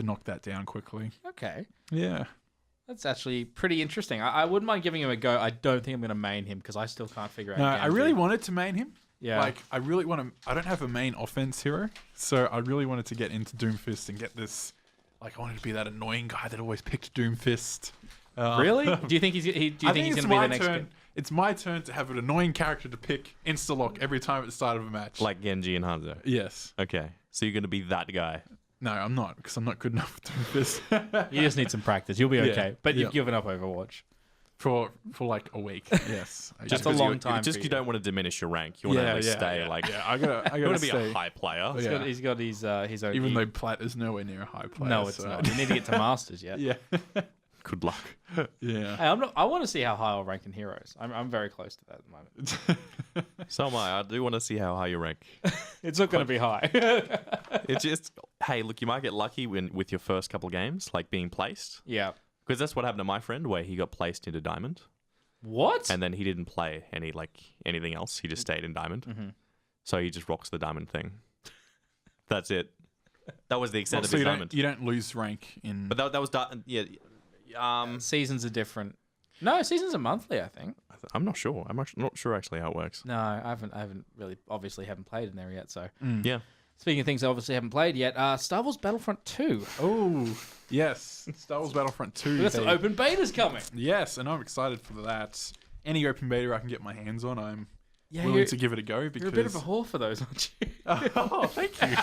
knock that down quickly. Okay. Yeah. That's actually pretty interesting. I wouldn't mind giving him a go. I don't think I'm going to main him because I still can't figure out No, I Genji. really wanted to main him. Yeah. Like, I really want to... I don't have a main offense hero, so I really wanted to get into Doomfist and get this... Like, I wanted to be that annoying guy that always picked Doomfist. Really? Do you think he's going to be the next turn. It's my turn to have an annoying character to pick insta-lock every time at the start of a match. Like Genji and Hanzo. Yes. Okay. So you're going to be that guy. No, I'm not, because I'm not good enough with Doomfist. You just need some practice. You'll be Yeah, okay. But you've yeah. given up Overwatch. for like a week. Yes. That's a because long you, time Just for you you. don't want to diminish your rank. You want to stay like... Yeah, I gotta You want to be stay. a high player. Yeah. He's got his own... Even though Plat is nowhere near a high player. No, it's so- not. You need to get to Masters yet. Yeah. Good luck. Yeah. Hey, I want to see how high I'll rank in Heroes. I'm very close to that at the moment. So am I. I do want to see how high you rank. It's not going to be high. It's just, hey, look, you might get lucky with your first couple games, like being placed. Yeah. Because that's what happened to my friend, where he got placed into Diamond. What? And then he didn't play anything else. He just stayed in Diamond. Mm-hmm. So he just rocks the Diamond thing. That's it. That was the extent of So his you Diamond. don't lose rank in... But that was yeah. Seasons are different. No, seasons are monthly, I think. I'm not sure. I'm not sure actually how it works. No, I haven't really, obviously haven't played in there yet, so. Yeah. Speaking of things I obviously haven't played yet, Star Wars Battlefront 2. Oh, yes. Star Wars Battlefront 2. We've got some open betas coming. Yes, and I'm excited for that. Any open beta I can get my hands on, I'm willing you're, to give it a go. Because... you're a bit of a whore for those, aren't you? Oh, thank you.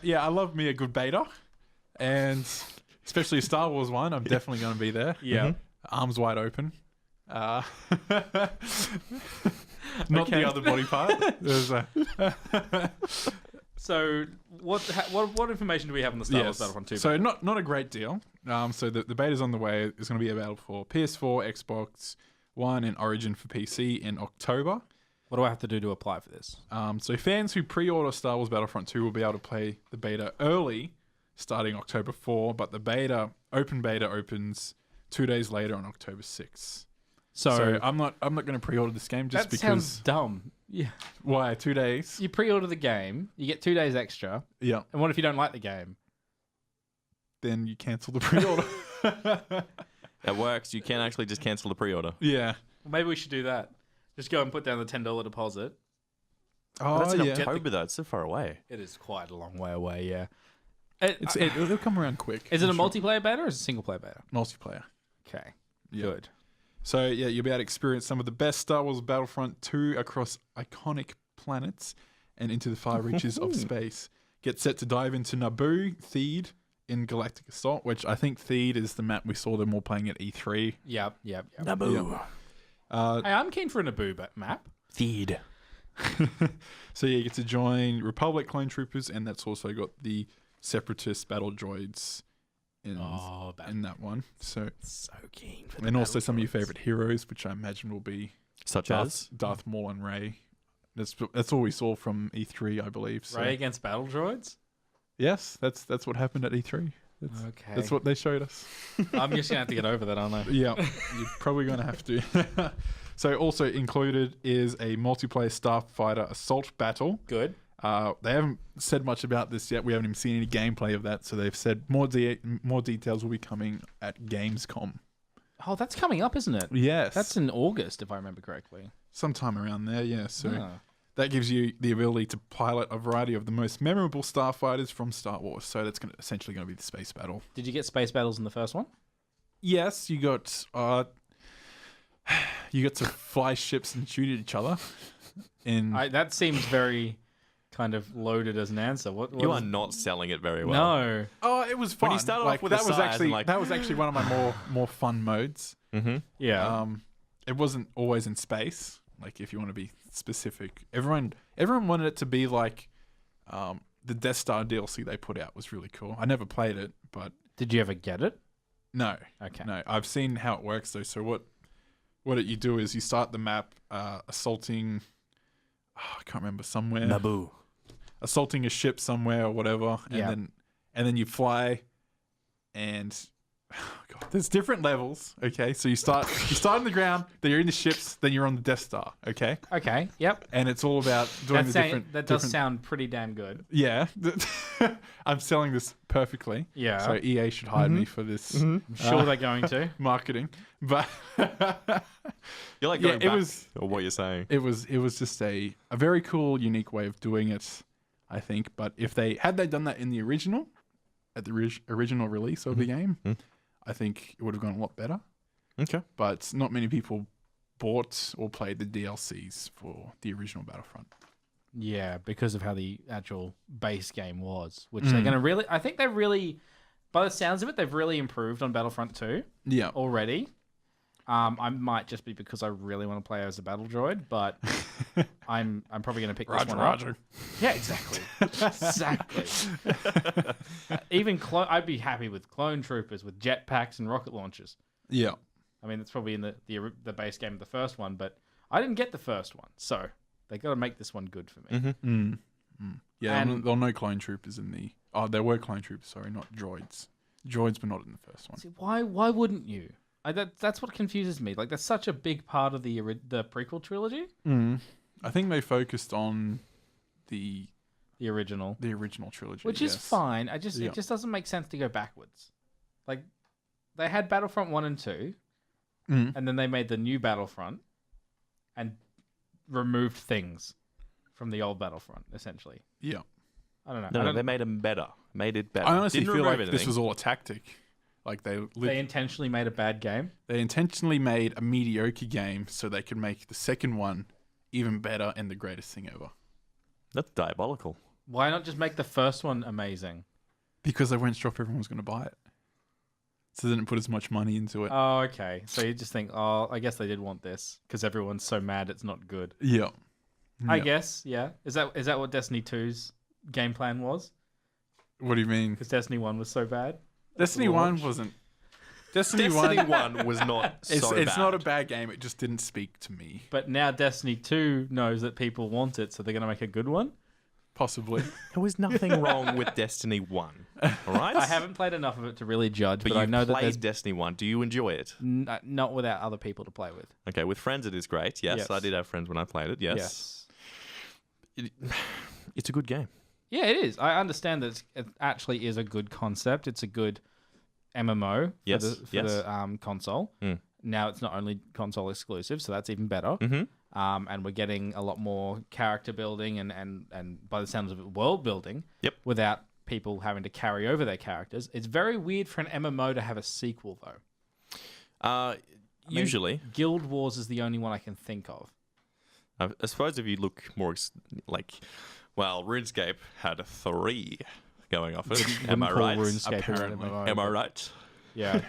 Yeah, I love me a good beta. And especially a Star Wars one, I'm definitely going to be there. Yeah. Arms wide open. Not Okay. the other body part. There's a... So, what information do we have on the Star Wars Battlefront 2? So not a great deal. So the beta's on the way. It's going to be available for PS4, Xbox One, and Origin for PC in October. What do I have to do to apply for this? So fans who pre-order Star Wars Battlefront 2 will be able to play the beta early, starting October 4, but the open beta opens 2 days later on October 6. So I'm not going to pre-order this game just that because. sounds dumb. Yeah. Why 2 days? You pre-order the game, you get 2 days extra, Yeah. and what if you don't like the game? Then you cancel the pre-order. It works. You can actually just cancel the pre-order. Yeah. Well, maybe we should do that. Just go and put down the $10 deposit. Oh, That's in yeah. October though. It's so far away. It is quite a long way away, yeah. It'll come around quick. Is it a I'm sure. multiplayer beta or is it a single player beta? Multiplayer. Okay, Yeah. good. So yeah, you'll be able to experience some of the best Star Wars Battlefront 2 across iconic planets and into the far reaches of space. Get set to dive into Naboo, Theed in Galactic Assault, which I think Theed is the map we saw them all playing at E3. Yep. Naboo. Hey, I'm keen for a Naboo map. Feed. So yeah, you get to join Republic clone troopers, and that's also got the Separatist battle droids in that one. So keen for and also some of your favorite heroes, which I imagine will be Such as? Darth Maul and Rey. That's all we saw from E3, I believe. So. Ray against battle droids? Yes, that's what happened at E3. Okay. That's what they showed us. I'm just going to have to get over that, aren't I? Yeah, you're probably going to have to. So also included is a multiplayer Starfighter assault battle. Good. They haven't said much about this yet. We haven't even seen any gameplay of that. So they've said more details will be coming at Gamescom. Oh, that's coming up, isn't it? Yes. That's in August, if I remember correctly. Sometime around there, yeah. So Ah. that gives you the ability to pilot a variety of the most memorable starfighters from Star Wars. So that's essentially going to be the space battle. Did you get space battles in the first one? Yes, you got to fly ships and shoot at each other. That seems very kind of loaded as an answer. What You is- are not selling it very well. No. Oh, it was fun. When you started off with that the was size actually and that was actually one of my more fun modes. Mm-hmm. Yeah. it wasn't always in space. Like, if you want to be specific, everyone wanted it to be like the Death Star DLC they put out was really cool. I never played it, but Did you ever get it? no, Okay. no. I've seen how it works though. So what you do is you start the map assaulting. I can't remember, somewhere. Naboo. Assaulting a ship somewhere or whatever, Yeah. and then you fly, and God, there's different levels. Okay, so you start on the ground, then you're in the ships, then you're on the Death Star. Okay, Okay. Yep. and it's all about doing That, the different. that does different- sound pretty damn good. Yeah, I'm selling this perfectly. Yeah. So EA should hire me for this I'm sure they're going to. marketing, but You're like Yeah, going it back was- to what you're saying. it was just a very cool, unique way of doing it, I think. But if they done that in the original, at the original release of the game, Mhm. I think it would have gone a lot better. Okay. But not many people bought or played the DLCs for the original Battlefront. Yeah, because of how the actual base game was, which they're going to really... I think they really... By the sounds of it, they've really improved on Battlefront 2 Yeah. already. I might just be because I really want to play as a battle droid, but I'm probably going to pick this one up. Yeah, exactly. Exactly. Even I'd be happy with clone troopers with jetpacks and rocket launchers. Yeah. I mean, it's probably in the base game of the first one, but I didn't get the first one, so they got to make this one good for me. Yeah, And- there were no clone troopers in the... Oh, there were clone troopers, sorry, not droids. Droids, but not in the first one. See, why wouldn't you? That's what confuses me. Like, that's such a big part of the prequel trilogy. I think they focused on the The original, original trilogy. which is yes. fine. Yeah. It just doesn't make sense to go backwards. Like, they had Battlefront 1 and 2, and then they made the new Battlefront and removed things from the old Battlefront, essentially. Yeah. I don't know. No, they made them better. Made it better. I honestly Didn't feel like remove this anything. was all a tactic. Like They intentionally made a bad game. they intentionally made a mediocre game so they could make the second one even better and the greatest thing ever. That's diabolical. Why not just make the first one amazing? Because they weren't sure if everyone was going to buy it. So they didn't put as much money into it. Oh, okay. So you just think, oh, I guess they did want this because everyone's so mad it's not good. Yeah. I Yeah. guess, yeah. Is that what Destiny 2's game plan was? What do you mean? Because Destiny 1 was so bad? Destiny 1 launch? wasn't... Destiny Destiny 1... 1 was not so bad. It's not a bad game. It just didn't speak to me. But now Destiny 2 knows that people want it, so they're going to make a good one? Possibly. There was nothing wrong with Destiny 1. All right? I haven't played enough of it to really judge, But but I you know that there's played Destiny 1. Do you enjoy it? not without other people to play with. Okay, with friends it is great. Yes, Yes. I did have friends when I played it. Yes. It's a good game. Yeah, it is. I understand that it actually is a good concept. It's a good MMO Yes, for yes. the console. Mm. Now it's not only console exclusive, so that's even better. Mm-hmm. And we're getting a lot more character building and by the sounds of it, world building. Yep. Without people having to carry over their characters. It's very weird for an MMO to have a sequel, though. Usually. Guild Wars is the only one I can think of. I suppose if you look more well, RuneScape had 3 going off it. Am I Wouldn't call right? RuneScape an Apparently. MMO, Am I but- right? Yeah.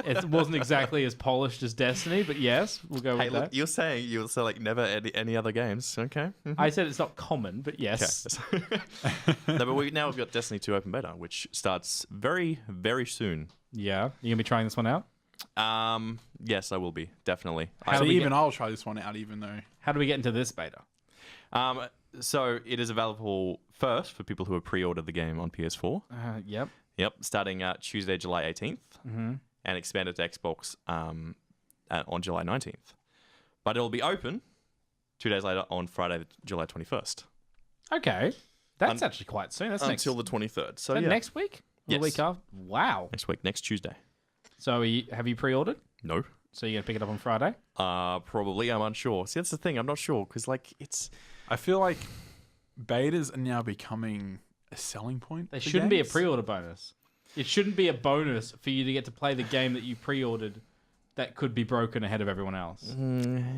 It wasn't exactly as polished as Destiny, but yes, we'll go Hey, with look, that. you're saying you'll say like never any other games. Okay. Mhm. I said it's not common, but yes. Okay. No, but we've got Destiny 2 Open Beta, which starts very, very soon. Yeah. You going to be trying this one out? Yes, I will be, definitely. How So do we even I'll try this one out, even though... How do we get into this beta? So it is available first for people who have pre-ordered the game on PS4. Yep. Yep, starting Tuesday, July 18th, and expanded to Xbox on July 19th. But it will be open 2 days later on Friday, July 21st. Okay. That's actually quite soon. That's Until the 23rd. So next, yeah, next week? Or Yes. the week after? Wow. next week, next Tuesday. So have you pre-ordered? No. So you're going to pick it up on Friday? Probably. I'm unsure. See, that's the thing. I'm not sure because it's. I feel like betas are now becoming a selling point. There for shouldn't be a games. pre-order bonus. It shouldn't be a bonus for you to get to play the game that you pre-ordered that could be broken ahead of everyone else.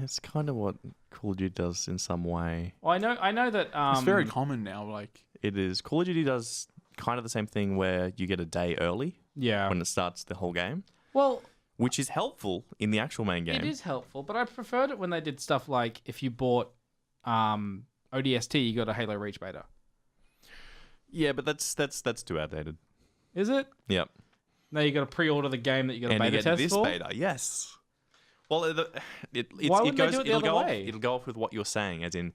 It's kind of what Call of Duty does in some way. Well, I know that It's very common now. Like, It is. Call of Duty does kind of the same thing where you get a day early yeah. when it starts the whole game. Well, which is helpful in the actual main game. It is helpful, but I preferred it when they did stuff like if you bought ODST, you got a Halo Reach beta. Yeah, but that's too outdated. Is it? Yep. Now you got to pre-order the game that you got a And beta you get test this for. beta, yes. Well, Why wouldn't they do it the other way? It'll go off with what you're saying, as in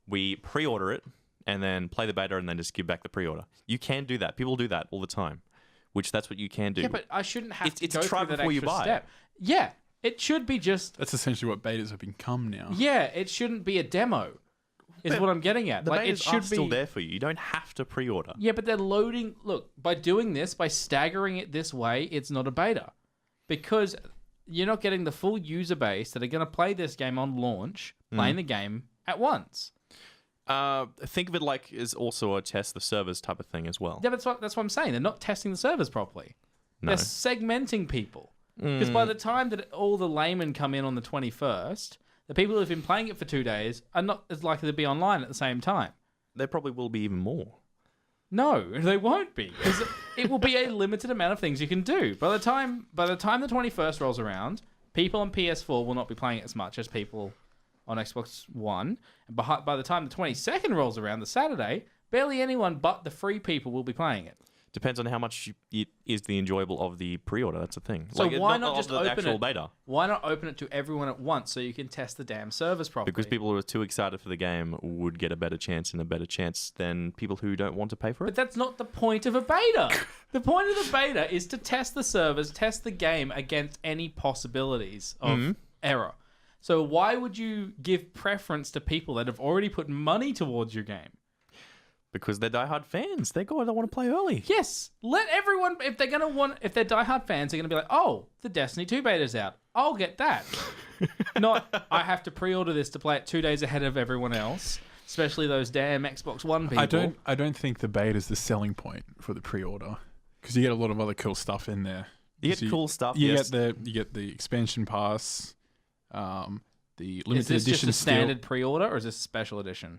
we pre-order it and then play the beta and then just give back the pre-order. You can do that. People do that all the time, which that's what you can do. Yeah, but I shouldn't have to It's go try through that before you extra buy. step. Yeah, it should be just. That's essentially what betas have become now. Yeah, it shouldn't be a demo. Is what I'm getting at. The Like it betas should are be still there for you. You don't have to pre-order. Yeah, but they're loading. Look, by doing this, by staggering it this way, it's not a beta. Because you're not getting the full user base that are going to play this game on launch, playing the game at once. Think of it like is also a test the servers type of thing as well. Yeah, that's what I'm saying. They're not testing the servers properly. No. They're segmenting people. Because by the time that all the laymen come in on the 21st, the people who've been playing it for 2 days are not as likely to be online at the same time. There probably will be even more. No, they won't be, because it will be a limited amount of things you can do. By the time the 21st rolls around, people on PS4 will not be playing it as much as people on Xbox One. And by the time the 22nd rolls around, the Saturday, barely anyone but the free people will be playing it. Depends on how much it is the enjoyable of the pre-order. That's the thing. So why not of just the open actual it? beta? Why not open it to everyone at once so you can test the damn servers properly? Because people who are too excited for the game would get a better chance than people who don't want to pay for But it. that's not the point of a beta. The point of the beta is to test the servers, test the game against any possibilities of error. So why would you give preference to people that have already put money towards your game? Because they're diehard fans. They want to play early. Yes, let everyone. If they're diehard fans, they're gonna be like, "Oh, the Destiny 2 beta's out. I'll get that." Not, I have to pre-order this to play it 2 days ahead of everyone else, especially those damn Xbox One people. I don't think the beta is the selling point for the pre-order because you get a lot of other cool stuff in there. You get cool stuff. You Yes. get the expansion pass, the limited Is this edition just a standard pre-order or is this a special edition?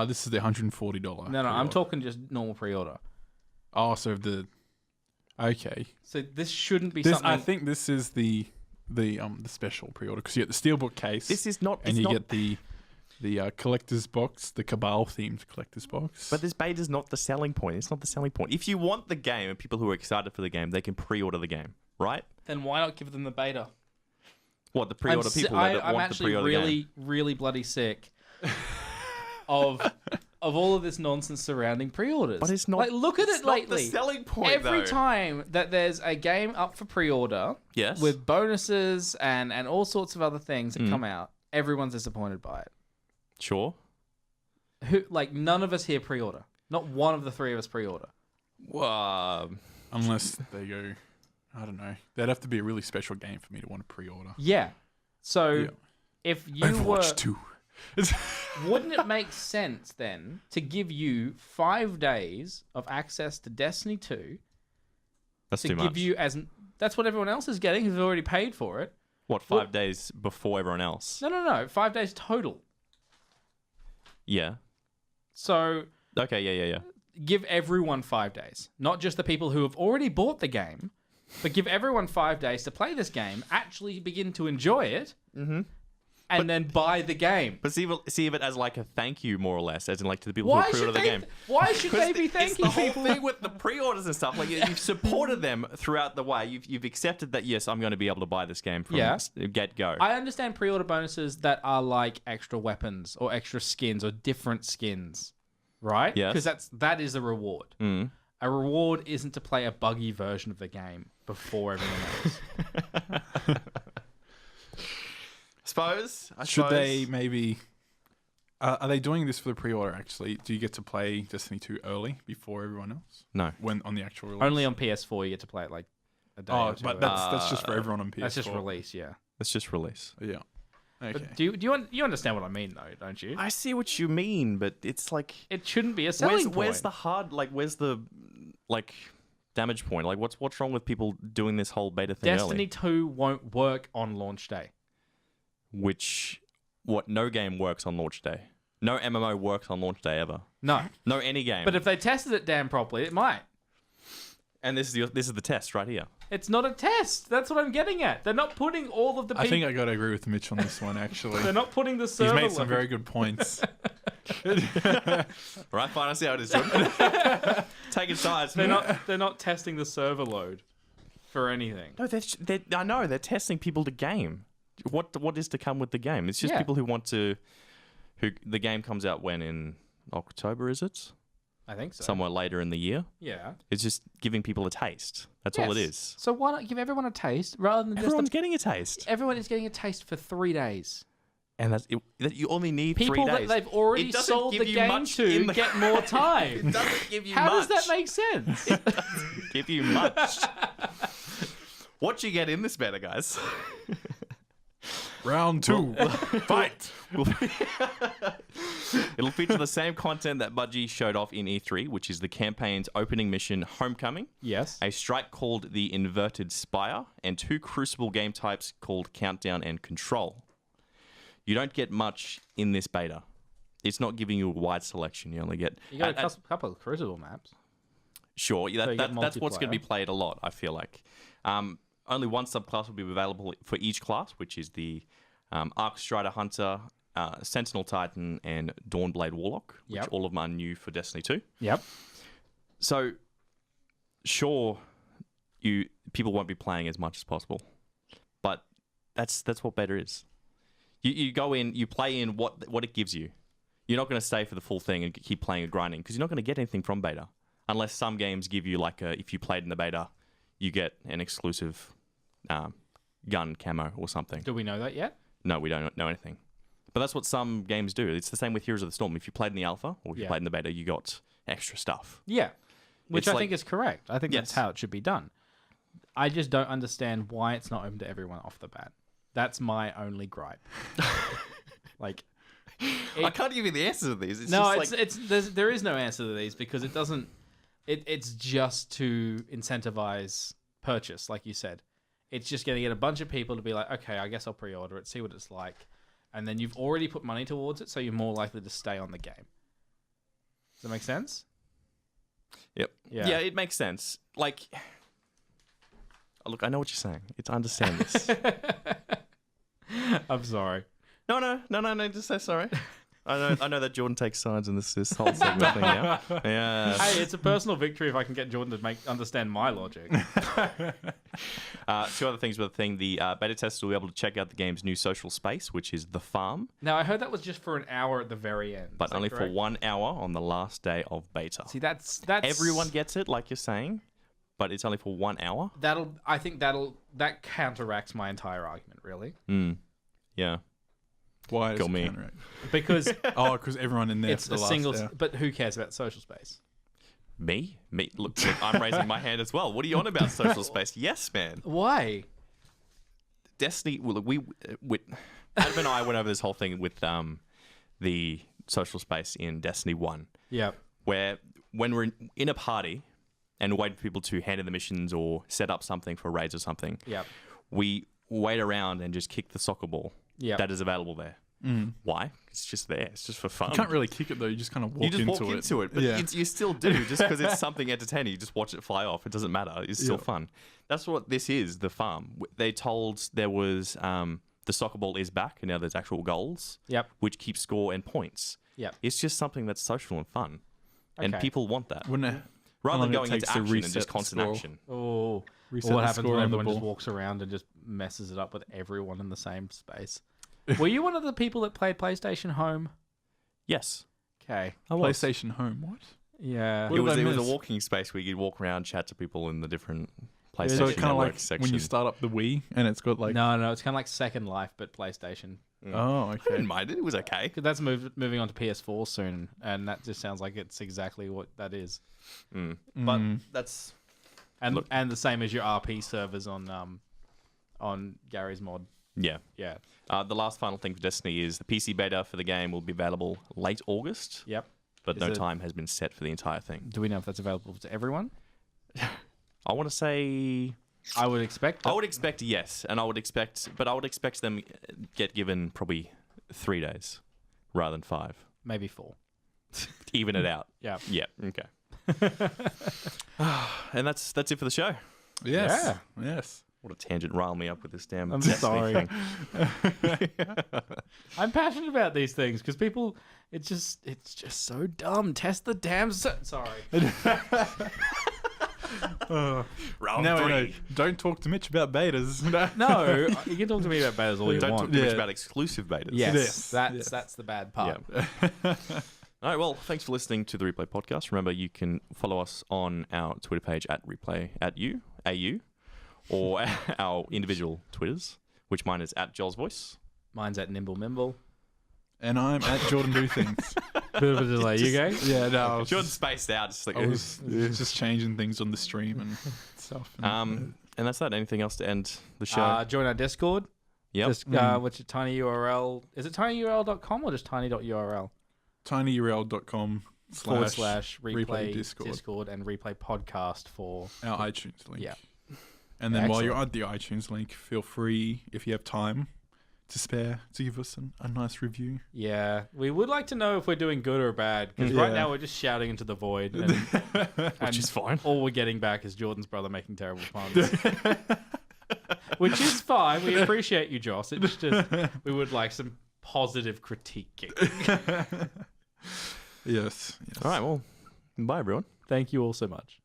This is the $140. No, I'm talking just normal pre-order. Oh, so okay. So this shouldn't be This, something. I think this is the special pre-order because you get the steelbook case. This is not. and you get the collector's box, the Cabal themed collector's box. But this beta is not the selling point. It's not the selling point. If you want the game and people who are excited for the game, they can pre-order the game, right? Then why not give them the beta? What, the pre-order people that I'm want the actually pre-order really, game? really bloody sick of all of this nonsense surrounding pre-orders. But it's not. Like, look at it's it not lately. the selling point, Every though. time that there's a game up for pre-order, Yes. with bonuses and all sorts of other things that come out, everyone's disappointed by it. Sure. None of us here pre-order. Not one of the three of us pre-order. Unless they go, I don't know. That'd have to be a really special game for me to want to pre-order. Yeah. So if you Overwatch 2. wouldn't it make sense then to give you 5 days of access to Destiny 2? That's To too give much. you that's what everyone else is getting who's already paid for it. What, 5 days before everyone else? No. 5 days total. Yeah. So Okay, yeah. give everyone 5 days, not just the people who have already bought the game, but give everyone 5 days to play this game, actually begin to enjoy it, and then buy the game. But see of it as like a thank you, more or less, as in like to the people Why who pre-order should the game. Why should they be It's thanking the whole people? thing with the pre-orders and stuff. Like you've supported them throughout the way. You've accepted that yes, I'm going to be able to buy this game from get go. I understand pre-order bonuses that are like extra weapons or extra skins or different skins, right? Yes. Because that is a reward. A reward isn't to play a buggy version of the game before everyone else. Should they maybe... are they doing this for the pre-order, actually? Do you get to play Destiny 2 early before everyone else? No. When on the actual release? Only on PS4 you get to play it like a day or two. but early. that's just for everyone on PS4. That's just release, yeah. Let's just release. Yeah. Okay. But you understand what I mean though, don't you? I see what you mean, but it's like It shouldn't be a selling point. where's the damage point? Like what's wrong with people doing this whole beta thing Destiny early? 2 won't work on launch day. No game works on launch day. No MMO works on launch day ever. No. No any game. But if they tested it damn properly, it might. And this is the test right here. It's not a test. That's what I'm getting at. They're not putting all of the people. I think I got to agree with Mitch on this one, actually. They're not putting the server. He's made some load. very good points. Right, fine. I see how it is, Jordan. Taking sides. They're not testing the server load for anything. No, I know they're testing people to game. What is to come with the game? It's just people who want to. Who the game comes out when in October? Is it? I think so. Somewhere later in the year. Yeah. It's just giving people a taste. That's all it is. So why not give everyone a taste rather than Everyone's just getting a taste, everyone is getting a taste for 3 days. and that you only need People 3 that days. they've already It doesn't sold give the you game much to in the- get more It time. doesn't give you How much. does that make sense? It doesn't give you much. What you get in this beta, guys? Round 2. Fight. It'll feature the same content that Bungie showed off in E3, which is the campaign's opening mission, Homecoming, Yes. a strike called the Inverted Spire, and 2 Crucible game types called Countdown and Control. You don't get much in this beta. It's not giving you a wide selection. You only get... You got a couple of Crucible maps. Sure, So you get that's what's going to be multiplayer. played a lot, I feel like. Only one subclass will be available for each class, which is the Arc Strider Hunter, Sentinel Titan, and Dawnblade Warlock, which Yep. all of them are new for Destiny 2. Yep. So, sure, people won't be playing as much as possible, but that's what beta is. You go in, you play in what it gives you. You're not going to stay for the full thing and keep playing and grinding because you're not going to get anything from beta, unless some games give you if you played in the beta, you get an exclusive gun camo or something. Do we know that yet? No, we don't know anything. But that's what some games do. It's the same with Heroes of the Storm. If you played in the alpha or if you played in the beta, you got extra stuff. Yeah. Which It's I think is correct. I think that's Yes. how it should be done. I just don't understand why it's not open to everyone off the bat. That's my only gripe. I can't give you the answers to these. There is no answer to these because it doesn't. It's just to incentivize purchase, like you said. It's just going to get a bunch of people to be like, okay, I guess I'll pre-order it, see what it's like, and then you've already put money towards it, so you're more likely to stay on the game. Does that make sense? Yep. Yeah, it makes sense. Look, I know what you're saying. I understand this. I'm sorry. No, just say sorry. I know that Jordan takes sides in this whole segment thing, yeah? Yeah. Hey, it's a personal victory if I can get Jordan to understand my logic. 2 other things with the thing. The beta testers will be able to check out the game's new social space, which is The Farm, Now, I heard that was just for an hour at the very end. but Is that only for correct? 1 hour on the last day of beta. See, that's Everyone gets it, like you're saying, but it's only for 1 hour. I think that counteracts my entire argument, really. Yeah. Why Kill does it me. counteract? Because Because everyone in there it's for the a last single. hour. But who cares about social space? Me? Look, I'm raising my hand as well. What are you on about social space? Yes, man. Why? Destiny. Well, Adam and I went over this whole thing with the social space in Destiny 1, Yeah. where when we're in a party and wait for people to hand in the missions or set up something for raids or something, Yep. we wait around and just kick the soccer ball Yep. that is available there. Why? It's just there. It's just for fun. You can't really kick it though. You just kind of walk You just into walk it. into it, but yeah. you still do just because it's something entertaining. You just watch it fly off. It doesn't matter. It's still fun. That's what this is. The farm. They told there was the soccer ball is back, and now there's actual goals. Yep. Which keep score and points. Yep. It's just something that's social and fun, and Okay. people want that Wouldn't it? rather than long it going into takes to action and reset just the constant score. action. Oh. Reset What the happens score when on the everyone just ball. walks around and just messes it up with everyone in the same space? Were you one of the people that played PlayStation Home? Yes, Okay. I was. PlayStation Home. What? Yeah. What It did was. I It was a miss? walking space where you could walk around, chat to people in the different So PlayStation it's kind of Network like section. when you start up the Wii and it's got like. No, it's kind of like Second Life, but PlayStation. Oh, I okay. didn't mind it. It was okay. 'Cause that's moving on to PS4 soon, and that just sounds like it's exactly what that is. But that's And the same as your RP servers on Gary's mod. yeah. Yeah. The last final thing for Destiny is the PC beta for the game will be available late August, Yep. but Is no it- time has been set for the entire thing. Do we know if that's available to everyone? I want to say I would expect. I would expect yes, and I would expect them get given probably 3 days rather than 5. Maybe 4. Even it out. Yeah. Yeah. Okay. And that's it for the show. Yes. Yes. What a tangent! Rile me up with this damn. I'm Destiny sorry. thing. I'm passionate about these things because people, it's just so dumb. Test the damn. Sorry. Round No, 3. don't talk to Mitch about betas. No, you can talk to me about betas all you Don't talk want. too much Yeah. about exclusive betas. Yes, Yes. that's the bad part. Yeah. All right. Well, thanks for listening to the Replay Podcast. Remember, you can follow us on our Twitter page at Replay@AU, or our individual Twitters, which mine is at Joel's Voice. Mine's at Nimble Mimble. And I'm at Jordan Do Things. Bit of a delay, you guys? Yeah, no. I was Jordan's spaced out. Just like, I was just changing things on the stream and stuff. and that's that. Anything else to end the show? Join our Discord. Yep. Just, which is tiny URL. Is it tinyurl.com or just tiny.url? tinyurl.com / replay Discord. Discord and replay podcast for Our iTunes link. Yeah. And then while you're Excellent. at the iTunes link, feel free, if you have time to spare, to give us a nice review. Yeah, we would like to know if we're doing good or bad because right Yeah. now we're just shouting into the void, and, Which is fine. all we're getting back is Jordan's brother making terrible puns, which is fine. We appreciate you, Joss. It's just we would like some positive critiquing. Yes. All right. Well, bye, everyone. Thank you all so much.